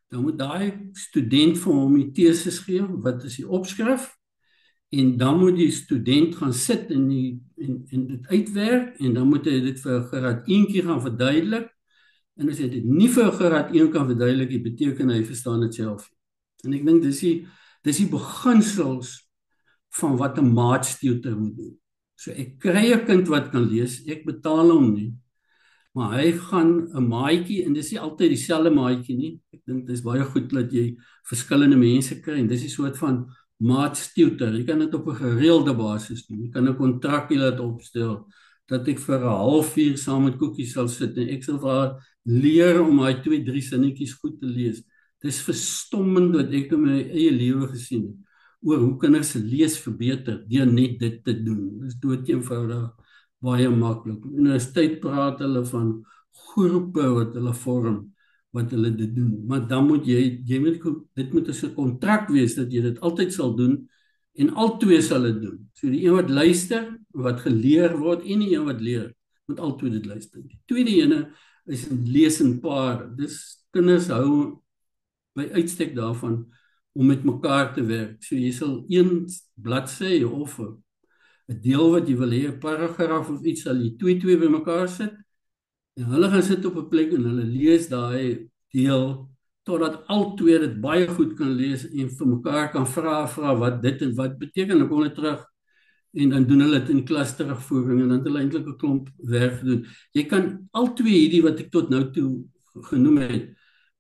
dan moet daai student vir hom die teses gee, wat is die opskrif, en dan moet die student gaan sit en dit uitwerk, en dan moet hy dit vir graad 1 keer gaan verduidelik, en as hy dit nie vir graad 1 kan verduidelik, dit beteken hy verstaan dit self. En ek dink dis die beginsels van wat 'n maatstewte moet doen. So ek kry 'n kind wat kan lees, ek betaal hom nie, maar hy gaan 'n maatjie, en dis nie altyd dieselfde maatjie nie. Ek dink dis baie goed dat jy verskillende mense kry, en dis 'n soort van maatstewte. Jy kan dit op 'n gereelde basis doen. Jy kan 'n kontrak laat opstel dat ek vir 'n halfuur saam met Koekie sal sit en ek sal vir haar leer om daai 2-3 sinnetjies goed te lees. Dis verstommend wat ek in my eie lewe gesien het oor hoe kinders se lees verbeter deur net dit te doen. Dis doeteenvoudig baie maklik. Universiteit praat hulle van groepe wat hulle vorm, wat hulle dit doen. Maar dan moet jy moet dit moet 'n kontrak wees dat jy dit altyd sal doen en al twee sal dit doen. So die een wat luister, wat geleer word en die een wat leer, moet al twee dit luister. Die tweede ene is lees in pare. Dis kinders hou by uitstek daarvan om met mekaar te werk. So jy sal een bladsy of 'n deel wat jy wil hê, 'n paragraaf of iets, sal jy twee by mekaar sit. En hulle gaan sit op 'n plek en hulle lees daai deel totdat al twee dit baie goed kan lees en vir mekaar kan vra wat dit en wat beteken. Dan kom hulle terug en dan doen hulle dit in klas terugvoering en dan het hulle eintlik 'n klomp werk gedoen. Jy kan al twee hierdie wat ek tot nou toe genoem het,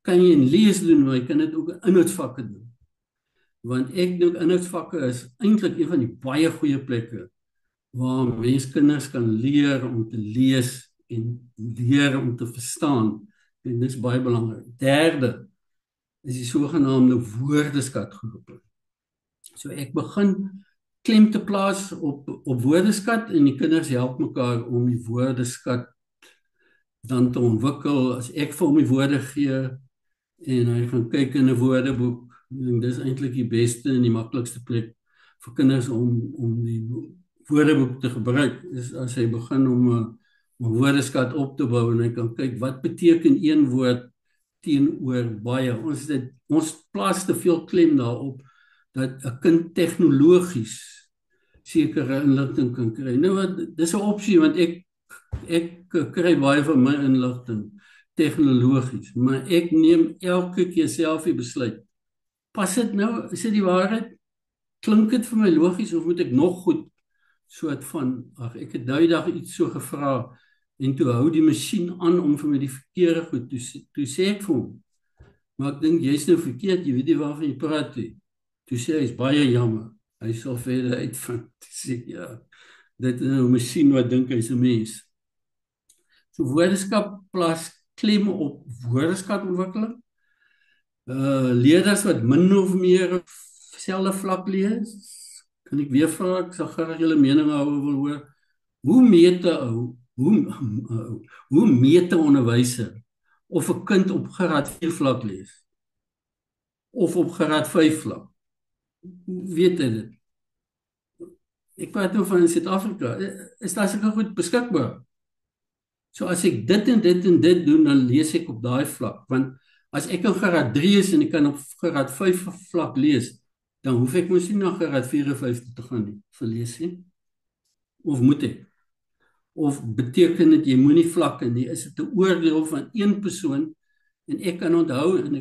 kan jy in lees doen, maar jy kan dit ook in inhoudsvakke doen. Want ek dink inhoudsvakke is eintlik een van die baie goeie plekke waar menskinders kan leer om te lees en leer om te verstaan. En dit is baie belangrik. Derde is die sogenaamde woordeskatgroepe. So ek begin klem te plaas op woordeskat en die kinders help mekaar om die woordeskat dan te ontwikkel. As ek vir hom die woorde gee en hy gaan kyk in 'n woordeboek, en dis eintlik die beste en die maklikste plek vir kinders om die woordeboek te gebruik, is as hy begin om 'n woordeskat op te bou en hy kan kyk wat beteken een woord teenoor baie. Ons plaas te veel klem daarop dat 'n kind tegnologies sekere inligting kan kry. Nou wat dis 'n opsie want ek kry baie van my inligting tegnologies, maar ek neem elke keer self die besluit. Pas dit nou, is dit die waarheid? Klink dit vir my logies of moet ek nog goed soort van, ek het nou die dag iets so gevra en toe hou die masjien aan om vir my die verkeerde goed, toe sê ek vir hom, maar ek dink jy's nou verkeerd, jy weet nie waarvan jy praat nie. Toe sê hy, is baie jammer, hy sal verder uitvind. Toe sê ja, dit is nou 'n masjien wat dink hy's 'n mens. So woordeskat plaas klem op woordeskatontwikkeling. Leerders wat min of meer op selfde vlak lees, kan ek weer vra, ek sal graag julle mening daaroor wil hoor. Hoe meet 'n onderwyser of 'n kind op graad 4 vlak lees? Of op graad 5 vlak? Weet jy dit? Ek praat nou van in Suid-Afrika. Is daar seker goed beskikbaar? So as ek dit en dit en dit doen, dan lees ek op daai vlak. Want as ek in graad 3 is en ek kan op graad 5 vlak lees, dan hoef ek mos nie na graad 4 of 5 te gaan nie, vir lees nie. Of moet ek? Of beteken dit jy moenie vlakke nie? Is dit 'n oordeel van een persoon en ek kan onthou en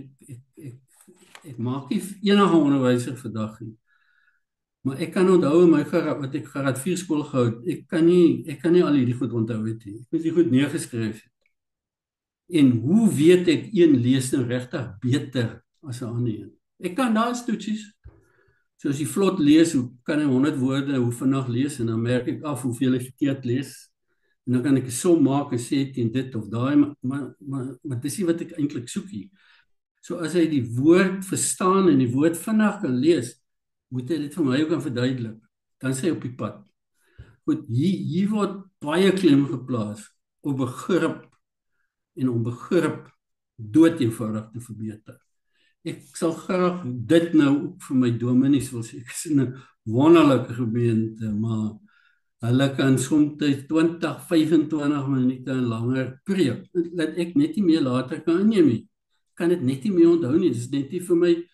ek maak nie enige onderwyser vandag nie. Maar ek kan onthou in my wat ek graad 4 skool gehou het, ek kan nie al hierdie goed onthou het nie. Ek moet die goed neergeskryf het. En hoe weet ek een lees nou regtig beter as 'n ander een? Ek kan daar toetsies. So as jy vlot lees, hoe kan hy 100 woorde, hoe vinnig lees, en dan merk ek af hoeveel ek verkeerd lees. En dan kan ek 'n som maak en sê teen dit of daai, maar dis nie wat ek eintlik soek hier. So as hy die woord verstaan en die woord vinnig kan lees, moet hy dit vir my ook kan verduidelik. Dan sê hy op die pad. Goed, hier word baie klem geplaas op begrip en om begrip dood eenvoudig te verbeter. Ek sal graag dit nou ook vir my dominees wil sê. Ek is in 'n wonderlike gemeente, maar hulle kan soms 20, 25 minute en langer preek. Dat ek net nie meer later kan inneem nie. Kan dit net nie meer onthou nie. Dit is net nie vir my,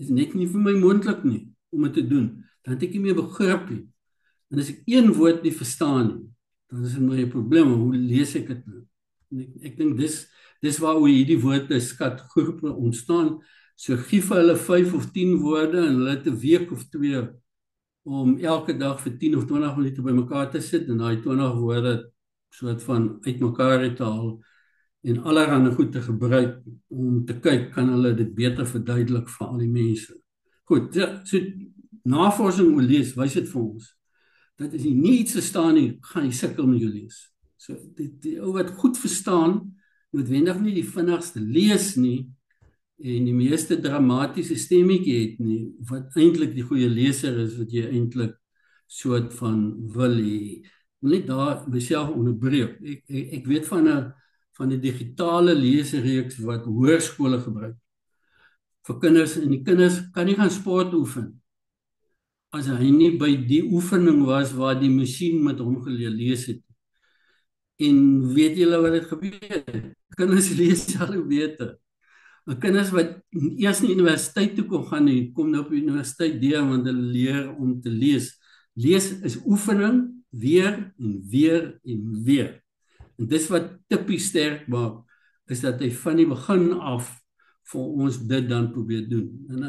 is net nie vir my moontlik nie om dit te doen. Dan het ek nie meer begrip nie. En as ek een woord nie verstaan nie, dan is dit my 'n probleem. Hoe lees ek dit nou? Ek dink dis waar hierdie woorde skatgroepe ontstaan. So gee vir hulle 5 of 10 woorde en hulle het 'n week of 2 om elke dag vir 10 of 20 minute bymekaar te sit en daai 20 woorde soort van uitmekaar te haal en allerlei goed te gebruik om te kyk kan hulle dit beter verduidelik vir al die mense. Goed, so navorsing oor lees wys dit vir ons. Dat as jy nie iets verstaan nie, gaan jy sukkel met jou lees. So die ou wat goed verstaan, noodwendig nie die vinnigste lees nie en die meeste dramatiese stemmetjie het nie, wat eintlik die goeie leser is, wat jy eintlik soort van wil hê. Wil net daar myself onderbreek. Ek weet van 'n digitale leesreeks wat hoërskole gebruik vir kinders, en die kinders kan nie gaan sport oefen as hy nie by die oefening was waar die masjien met hom geleer lees het. En weet julle wat het gebeur? Kinders lees al beter. Kinders wat eers nie universiteit toe kon gaan nie, kom nou op universiteit deur want hulle leer om te lees. Lees is oefening, weer en weer en weer. En dis wat Tippie sterk maak, is dat hy van die begin af vir ons dit dan probeer doen. En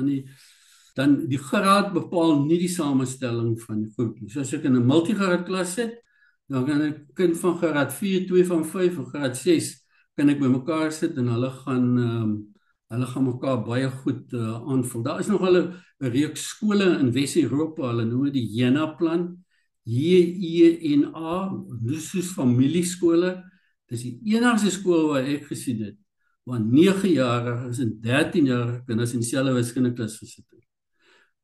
dan die graad bepaal nie die samestelling van die groep nie. So as ek in 'n multigraad klas sit, dan kan 'n kind van graad 4, 2 van 5 of graad 6 kan ek bymekaar sit en hulle gaan mekaar baie goed aanvul. Daar is nog 'n reeks skole in Wes-Europa, hulle noem dit die Jena plan, JENA, dis soos familieskole. Dis die enigste skool waar ek gesien het, waar 9-jariges en 13-jarige kinders in dieselfde wiskundeklas gesit het.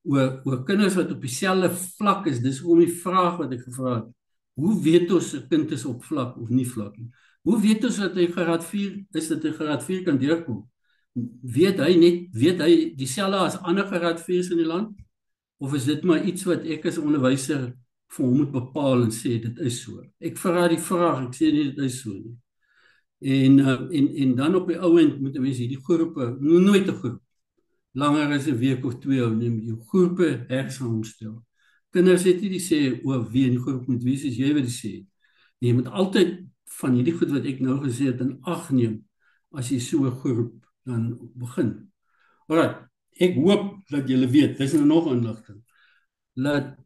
Oor kinders wat op dieselfde vlak is, dis om die vraag wat ek gevra het, hoe weet ons 'n kind is op vlak of nie vlak nie? Hoe weet ons dat hy graad 4 is, dat hy graad 4 kan deurkom? Weet hy dieselfde as ander graad 4's in die land? Of is dit maar iets wat ek as onderwyser vir hom moet bepaal en sê dit is so? Ek vra die vraag, ek sê nie dit is so nie. En dan op die ou end moet 'n mens hierdie groepe, nooit 'n groep langer as 'n week of 2 neem jou groepe hersaamstel. Kinders het nie die sê oor wie in die groep moet wees as jy wat die sê. Jy moet altyd van hierdie goed wat ek nou gesê het in ag neem as jy so 'n groep dan begin. Alright, ek hoop dat julle weet, dis nou nog inligting, dat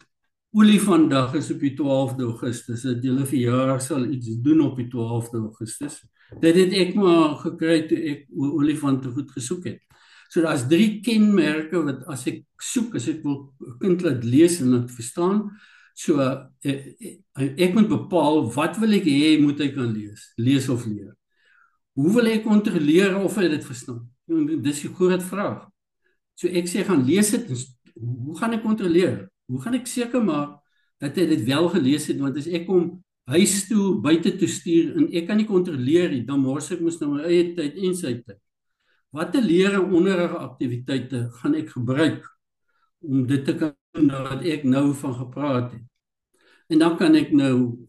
Olifantdag is op die 12de Augustus, dat julle verjaardag sal iets doen op die 12de Augustus. Dit het ek maar gekry toe ek olifante goed gesoek het. So daar's 3 kenmerke wat as ek soek, as ek wil 'n kind laat lees en laat verstaan, so ek moet bepaal wat wil ek hê moet hy kan lees of leer. Hoe wil ek kontroleer of hy dit verstaan? Dis die groot vraag. So ek sê gaan lees dit, hoe gaan ek kontroleer? Hoe gaan ek seker maak dat hy dit wel gelees het? Want as ek hom huis toe, buite toe stuur en ek kan nie kontroleer nie, dan mors ek mos nou my eie tyd en sy tyd. Watter leer- en onderrigaktiwiteite gaan ek gebruik om dit te kan doen wat ek nou van gepraat het? En dan kan ek nou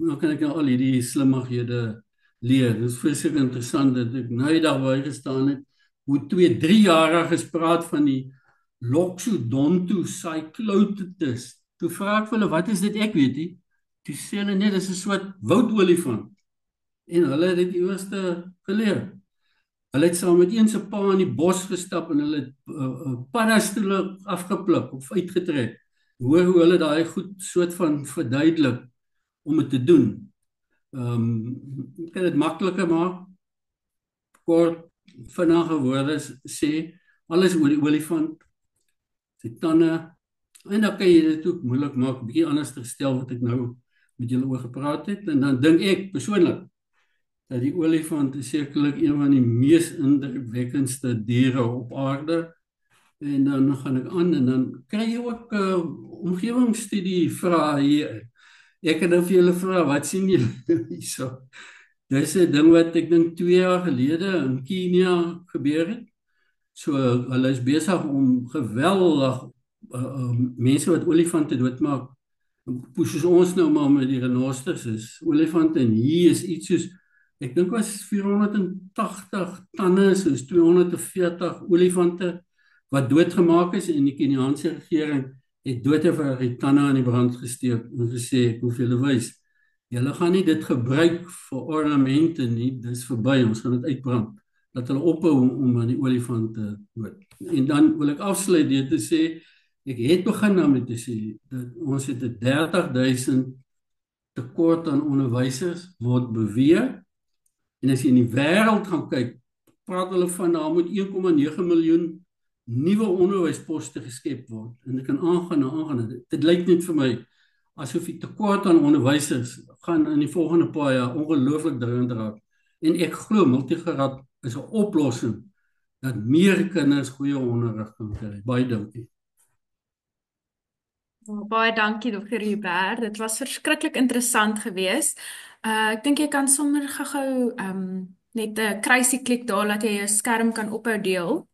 al hierdie slimmighede leer. Dit is vreeslik interessant dat ek nou die dag bygestaan het, hoe 2 3-jariges praat van die Loxodontus cyclotetus. Toe vra ek vir hulle, wat is dit? Ek weet nie. Toe sê hulle net, dis 'n soort woudolifant. En hulle het dit eerste geleer. Hulle het saam met een se pa in die bos gestap en hulle het paddastoele afgepluk of uitgetrek. Hoor hoe hulle daai goed soort van verduidelik om dit te doen. Ek kan dit makliker maak. Kort, vinnige woorde sê, alles oor die olifant, sy tande, en dan kan jy dit ook moeilik maak, 'n bietjie anders te stel wat ek nou met julle oor gepraat het. En dan dink ek persoonlik dat die olifant is sekerlik een van die mees indrukwekkendste diere op aarde. En dan gaan ek aan en dan kry jy ook omgewingsstudie vrae hier. Ek kan nou vir julle vra, wat sien julle hierso? Dis 'n ding wat ek dink 2 jaar gelede in Kenia gebeur het. So hulle is besig om geweldig mense wat olifante doodmaak. Soos ons nou maar met die renosters is. Olifante en hier is iets soos, ek dink was 480 tanne, soos 240 olifante wat doodgemaak is, en die Keniaanse regering het dood vir die tanne aan die brand gesteek en gesê, ek hoef julle wys, julle gaan nie dit gebruik vir ornamente nie, dis verby, ons gaan dit uitbrand. Dat hulle ophou om aan die olifante dood. En dan wil ek afsluit deur te sê, ek het begin daarmee te sê, dat ons het 'n 30,000 tekort aan onderwysers, word beweer, en as jy in die wêreld gaan kyk, praat hulle van daar moet 1,9 miljoen nuwe onderwysposte geskep word, en dit kan aangaan. Dit lyk net vir my, asof die tekort aan onderwysers gaan in die volgende paar jaar ongelooflik dringend raak. En ek glo multigraad is 'n oplossing dat meer kinders goeie onderrig kan kry. Baie dankie. Baie dankie Dr. Hubert. Dit was verskriklik interessant geweest. Ek dink jy kan sommer gou net 'n kruisie klik daar dat jy jou skerm kan ophou deel.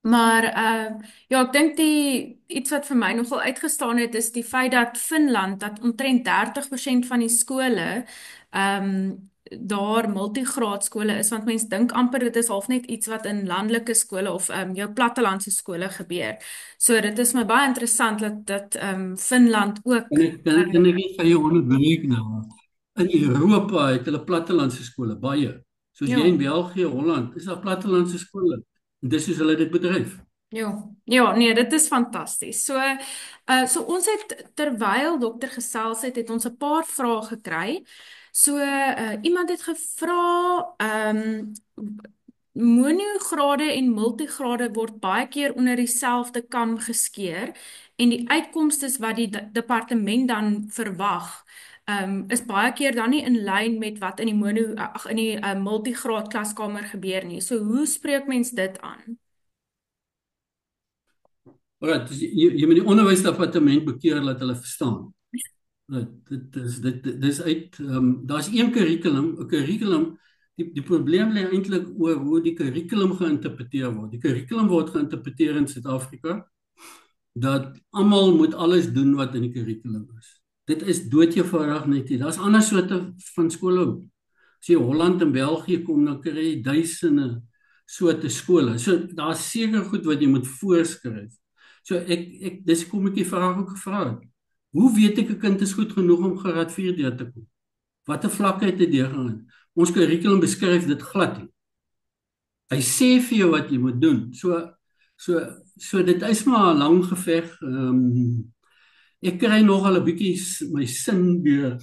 Maar ja, ek dink iets wat vir my nogal uitgestaan het is die feit dat Finland, dat omtrent 30% van die skole daar multigraad skole is, want mens dink amper dit is half net iets wat in landelike skole of jou plattelandse skole gebeur. So dit is my baie interessant dat Finland ook Kan ek nie vir jou onderbreek nou? In Europa het hulle plattelandse skole, baie. Soos jy in België, Holland, is daar plattelandse skole. En dis soos hulle dit bedryf. Ja, nee, dit is fantasties. So ons het, terwyl dokter gesels het ons 'n paar vrae gekry. So iemand het gevra, monograde en multigrade word baie keer onder dieselfde kam geskeer en die uitkomste wat die departement dan verwag, is baie keer dan nie in lyn met wat in die multigraad klaskamer gebeur nie. So hoe spreek mens dit aan? Alright, dus jy moet die onderwysdepartement bekeer dat hulle verstaan. Dit is uit, daar's een curriculum, die probleem lê eintlik oor hoe die curriculum geïnterpreteer word. Die curriculum word geïnterpreteer in Suid-Afrika, dat almal moet alles doen wat in die curriculum is. Dit is doodjevoudig net nie. Daar's ander soorte van skole. As jy Holland en België kom, dan kry jy duisende soorte skole. So daar's seker goed wat jy moet voorskryf. So dis kom ek die vraag ook gevra het. Hoe weet ek 'n kind is goed genoeg om graad 4 deur te kom? Watter vlakke het hy deurgegaan? Ons curriculum beskryf dit glad nie. Hy sê vir jou wat jy moet doen. So dit is maar 'n lang geveg. Ek kry nogal 'n bietjie my sin weer.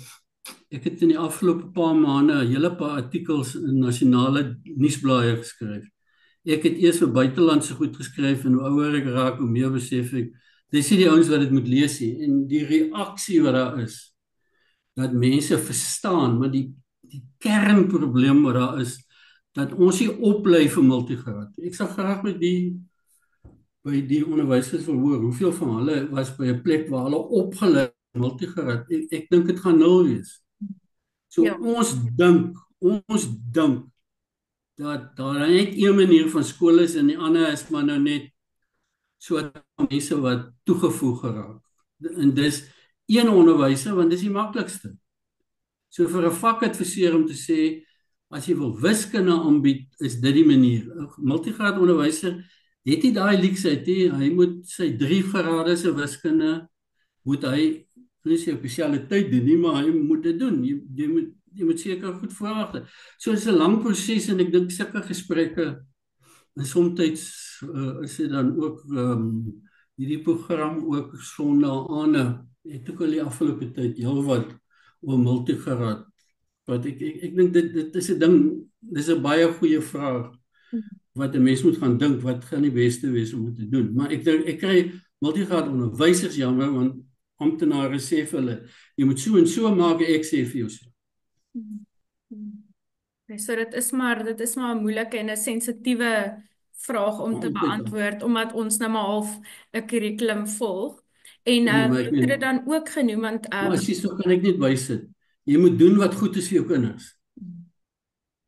Ek het in die afgelope paar maande 'n hele paar artikels in nasionale nuusblaaie geskryf. Ek het eers vir buitelandse goed geskryf en hoe ouer ek raak, hoe meer besef ek, dis nie die ouens wat dit moet lees nie. En die reaksie wat daar is, dat mense verstaan, maar die kernprobleem wat daar is, dat ons nie oplei vir multigraad. Ek sal graag by die onderwysers wil hoor, hoeveel van hulle was by 'n plek waar hulle opgelei multigraad. Ek dink dit gaan 0 wees. So ons dink dat daar net een manier van skool is en die ander is maar nou net so mense wat toegevoeg geraak. En dis een onderwyser, want dis die maklikste. So vir 'n vakadviseur om te sê, as jy wil wiskunde aanbied, is dit die manier. 'n Multigraad onderwyser het nie daai leksheid nie, hy moet sy 3 grade se wiskunde, moet hy nie sy spesialiteit doen nie, maar hy moet dit doen. Jy moet seker goed voorberei. So dit is 'n lang proses en ek dink sulke gesprekke en soms is dit dan ook hierdie program ook sondae het ook al die afgelope tyd heelwat oor multigraad. Want ek dink dit is 'n ding, dis 'n baie goeie vraag wat 'n mens moet gaan dink, wat gaan die beste wees om te doen. Maar ek dink ek kry multigraad onderwysers jammer, want amptenare sê vir hulle, jy moet so en so maak, ek sê vir jou so. Okay, so dit is maar 'n moeilike en 'n sensitiewe vraag om te Altyd dan. beantwoord, omdat ons nou maar half 'n kurrikulum volg. En Ja, maar ek dokter het meen, dan ook genoem, want maar as jy so kan ek net bysit. Jy moet doen wat goed is vir jou kinders.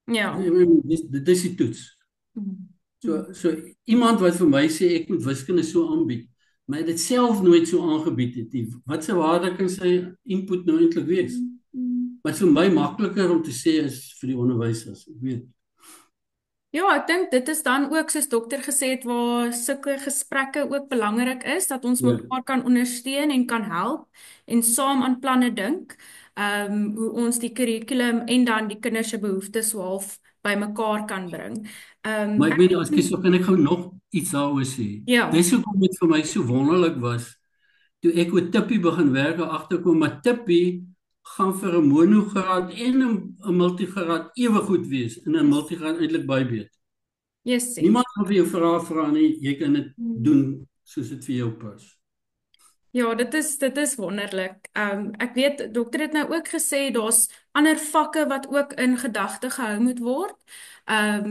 ja. Dit is die toets. Mm. So iemand wat vir my sê ek moet wiskunde so aanbied, maar dit self nooit so aangebied het nie. Wat se waarde kan sy input nou eintlik wees? Wat vir my makliker om te sê is vir die onderwysers, ek weet. Ja, ek dink dit is dan ook soos dokter gesê het waar sulke gesprekke ook belangrik is, dat ons Ja. mekaar kan ondersteun en kan help en saam aan planne dink. Hoe ons die kurrikulum en dan die kinders se behoeftes so half bymekaar kan bring. Maar ek Ek weet as ek so kan ek gou nog iets daaroor sê. ja. Dis hoekom dit vir my so wonderlik was toe ek met Tippie begin werk en agterkom maar Tippie gaan vir 'n monograad en 'n multigraad ewe goed wees en 'n multigraad eintlik baie beter. Yes, sien. Niemand gaan vir jou vra nie, jy kan dit doen soos dit vir jou pas. Ja, dit is wonderlik. Ek weet dokter het nou ook gesê daar's ander vakke wat ook in gedagte gehou moet word.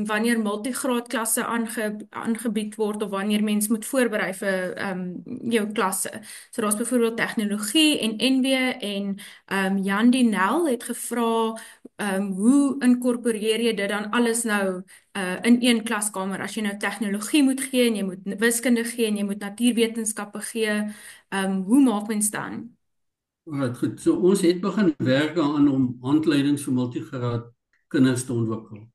Wanneer multigraad klasse aangebied word of wanneer mens moet voorberei vir jou klasse. So daar's byvoorbeeld tegnologie en NW en Jan Dinel het gevra hoe inkorporeer jy dit dan alles nou in een klaskamer as jy nou tegnologie moet gee en jy moet wiskunde gee en jy moet natuurwetenskappe gee. Hoe maak mens dan? Alright, goed. So ons het begin werk daaraan om handleidings vir multigraad kinders te ontwikkel.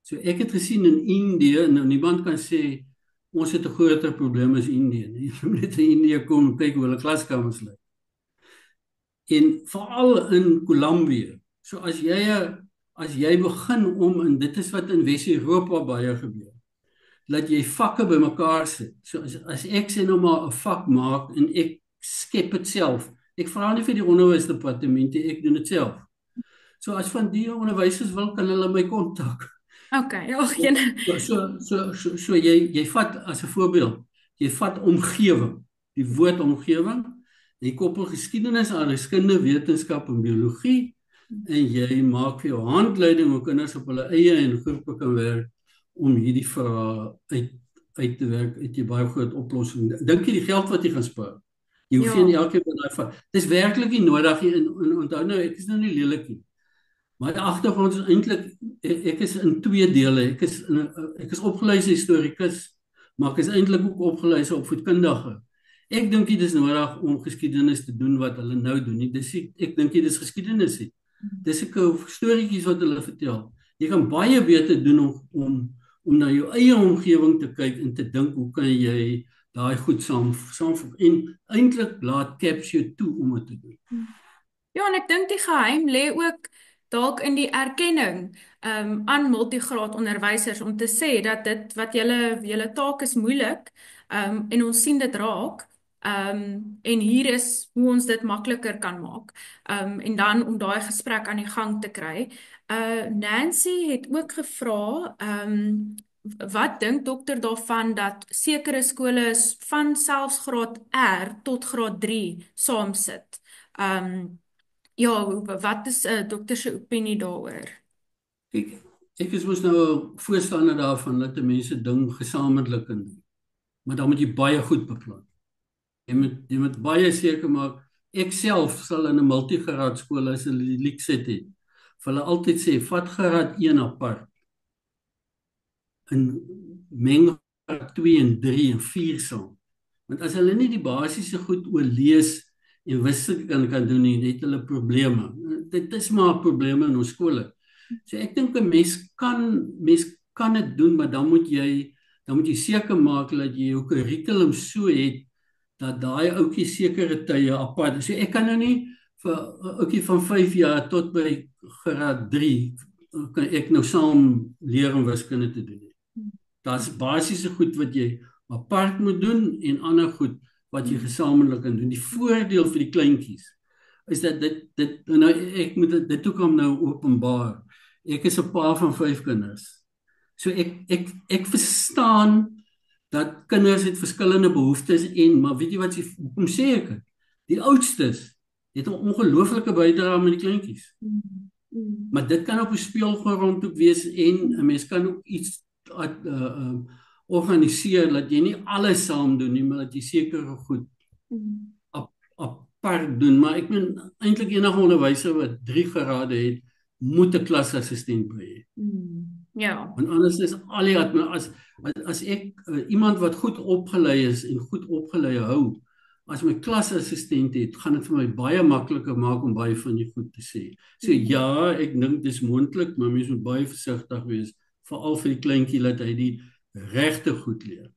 So ek het gesien in Indië, nou niemand kan sê ons het 'n groter probleem as Indië nie. Jy moet net in Indië kom en kyk hoe hulle klaskamers lyk. En veral in Kolumbie. So as jy begin om en dit is wat in Wes-Europa baie gebeur. Dat jy vakke bymekaar sit. So as ek sê nou maar 'n vak maak en ek skep dit self. Ek vra nie vir die onderwysdepartement nie, ek doen dit self. So as van die onderwysers wil kan hulle my kontak. Okay, geen. So jy vat as 'n voorbeeld, jy vat omgewing, die woord omgewing, jy koppel geskiedenis aan wiskunde, wetenskap en biologie en jy maak vir jou handleiding hoe kinders op hulle eie en groepe kan werk om hierdie vrae uit te werk uit 'n baie groot oplossing. Dink jy die geld wat jy gaan spaar? Jy hoef nie elke keer daai van. Dis werklik nie nodig nie en onthou nou ek is nou nie lelik nie. Maar die agtergrond is eintlik ek is in twee dele. Ek is opgeleide historikus, maar ek is eintlik ook opgeleide opvoedkundige. Ek dink dit is nodig om geskiedenis te doen wat hulle nou doen nie. Ek dink dit is geskiedenis nie. Dis 'n storieetjies wat hulle vertel. Jy kan baie beter doen om na jou eie omgewing te kyk en te dink hoe kan jy daai goed saamvoeg en eintlik laat CAPS jou toe om dit te doen. Ja, en ek dink die geheim lê ook dalk in die erkenning aan multigraad onderwysers om te sê dat dit wat julle taak is moeilik en ons sien dit raak en hier is hoe ons dit makliker kan maak en dan om daai gesprek aan die gang te kry. Nancy het ook gevra wat dink dokter daarvan dat sekere skole van selfs graad R tot graad 3 saamsit? Ja, wat is dokter se opinie daaroor? Ek is mos nou 'n voorstander daarvan dat mense ding gesamentlik kan doen. Maar dan moet jy baie goed beplan. Jy moet baie seker maak. Ek self sal in 'n multigraad skool as 'n leekset het. Vir hulle altyd sê vat graad 1 apart. En meng graad 2 en 3 en 4 saam. Want as hulle nie die basiese goed oor lees en wiskunde kan doen nie, het hulle probleme. Dit is maar probleme in ons skole. So ek dink 'n mens kan dit doen, maar dan moet jy seker maak dat jy jou kurrikulum so het dat daai ouetjie sekere tye apart. So ek kan nou nie vir 'n ouetjie van 5 jaar tot by graad 3 kan ek nou saam leer om wiskunde te doen nie. Daar's basiese goed wat jy apart moet doen en ander goed wat jy gesamentlik kan doen. Die voordeel vir die kleintjies is dat dit nou ek moet dit toe kom nou openbaar. Ek is 'n pa van 5 kinders. So ek verstaan dat kinders het verskillende behoeftes maar weet jy wat hoekom sê ek dit? Die oudstes het 'n ongelooflike bydrae met die kleintjies. Mm. Mm. Maar dit kan op 'n speelgrond ook wees en 'n mens kan ook iets organiseer dat jy nie alles saam doen nie, maar dat jy sekere goed Mm. apart doen. Maar ek meen eintlik enige onderwyser wat 3 grade het, moet 'n klasassistent by hê. Mm. Ja. Want anders is al die as ek iemand wat goed opgelei is en goed opgelei hou, as my klasassistent het, gaan dit vir my baie makliker maak om baie van die goed te sê. So ja, ek dink dis moontlik, maar mens moet baie versigtig wees, veral vir die kleintjie dat hy die regte goed leer.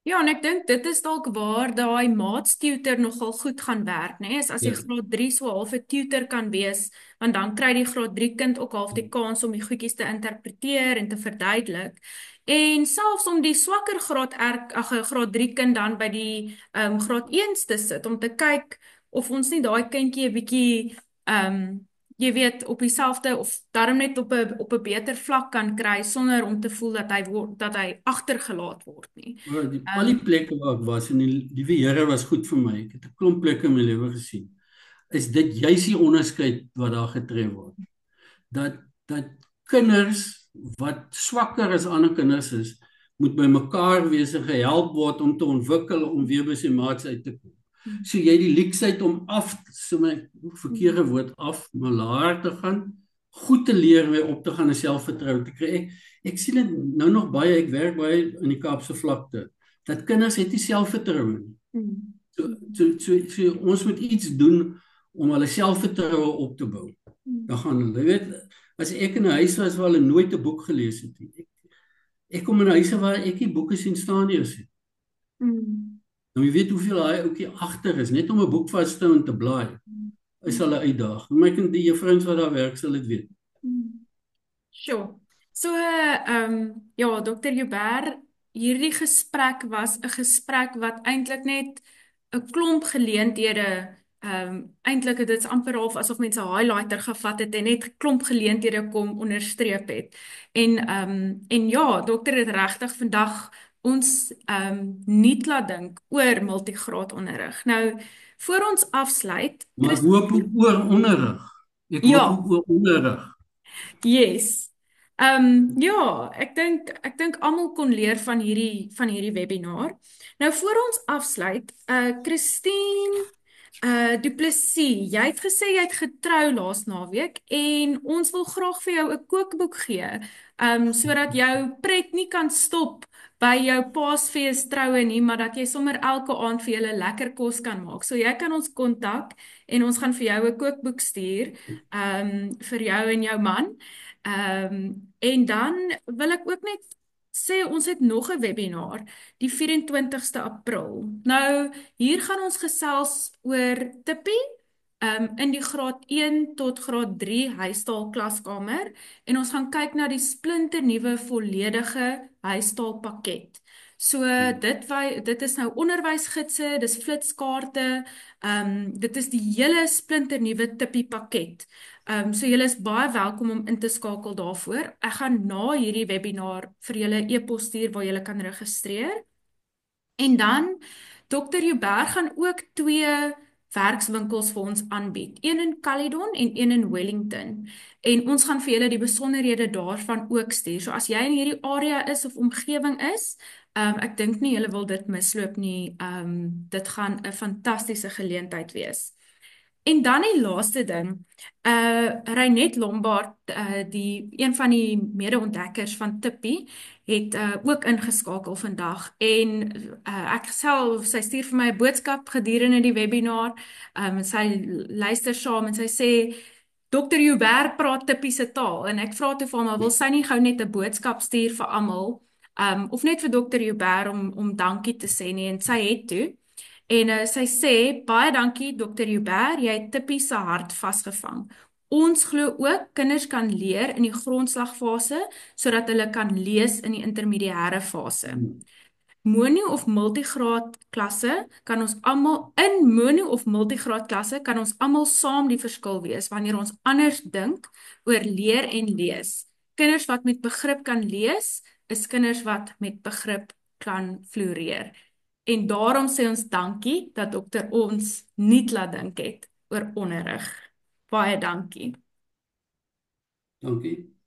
Ja, en ek dink dit is dalk waar daai maatstutor nogal goed gaan werk, né? Is as die Ja. graad 3 so half 'n tutor kan wees, want dan kry die graad 3 kind ook half die kans om die goedjies te interpreteer en te verduidelik. En selfs om die swakker graad 3 kind dan by die graad 1 te sit om te kyk of ons nie daai kindjie 'n bietjie jy weet op dieselfde of darm net op 'n beter vlak kan kry sonder om te voel dat hy agtergelaat word nie. Maar al die Ehm plekke waar ek was en die liewe Here was goed vir my. Ek het 'n klomp plekke in my lewe gesien. Is dit juis die onderskeid wat daar getref word? Dat kinders wat swakker as ander kinders is, moet by mekaar wees en gehelp word om te ontwikkel om weer by sy maats uit te kom. So jy die leksheid om so my verkeerde woord maar laer te gaan, goed te leer weer op te gaan en selfvertroue te kry. Ek sien dit nou nog baie, ek werk baie in die Kaapse vlakte, dat kinders het nie selfvertroue nie. So ons moet iets doen om hulle selfvertroue op te bou. Dan gaan hulle, weet, as ek in 'n huis was waar hulle nooit 'n boek gelees het nie. Ek kom in huise waar ek nie boeke sien staan nie as nie. Nou jy weet hoeveel daai ouetjie agter is, net om 'n boek vas te hou en te blaai, is hulle uitdaging. My kind, die juffrouens wat daar werk, sal dit weet. Sure. So, ja, Dr. Joubert, hierdie gesprek was 'n gesprek wat eintlik net 'n klomp geleenthede, eintlik dit is amper half asof mense 'n highlighter gevat het en net 'n klomp geleenthede kom onderstreep het. En ja, dokter het regtig vandag ons nuut laat dink oor multigraad onderrig. Nou, voor ons afsluit, Maar ek hoop ook oor onderrig. Ek hoop ja. ook oor onderrig. Yes. Ja, ek dink almal kon leer van hierdie webinar. Nou voor ons afsluit, Christine Du Plessis, jy het gesê jy het getrou laas naweek en ons wil graag vir jou 'n kookboek gee, sodat jou pret nie kan stop by jou Paasfees troue nie, maar dat jy sommer elke aand vir julle lekker kos kan maak. So jy kan ons kontak en ons gaan vir jou 'n kookboek stuur, vir jou en jou man. En dan wil ek ook net sê ons het nog 'n webinar die 24ste April. Nou hier gaan ons gesels oor tippie in die graad 1 tot graad 3 huistaal klaskamer en ons gaan kyk na die splinternuwe volledige huistaalpakket. So dit is nou onderwysgidse, dis flitskaarte, dit is die hele splinternuwe tippie pakket. So julle is baie welkom om in te skakel daarvoor. Ek gaan na hierdie webinar vir julle e-pos stuur waar julle kan registreer. En dan Dr. Joubert gaan ook 2 werkswinkels vir ons aanbied. Een in Caledon en een in Wellington. En ons gaan vir julle die besonderhede daarvan ook stuur. So as jy in hierdie area is of omgewing is, ek dink nie julle wil dit misloop nie. Dit gaan 'n fantastiese geleentheid wees. En dan die laaste ding, Reinet Lombard, een van die mede-ontdekkers van Tippie, het ook ingeskakel vandag en sy stuur vir my 'n boodskap gedurende die webinar, sy luister saam en sy sê, Dr. Joubert praat Tippie se taal en ek vra toe vir hom, wil sy nie gou net 'n boodskap stuur vir almal, of net vir Dr. Joubert om dankie te sê nie, en sy het toe. En sy sê, baie dankie Dr. Joubert, jy het Tippie se hart vasgevang. Ons glo ook kinders kan leer in die grondslagfase sodat hulle kan lees in die intermediêre fase. Mono of multigraad klasse kan ons almal saam die verskil wees wanneer ons anders dink oor leer en lees. Kinders wat met begrip kan lees, is kinders wat met begrip kan floreer. En daarom sê ons dankie dat dokter ons nie laat dink het oor onderrig. Baie dankie. Dankie.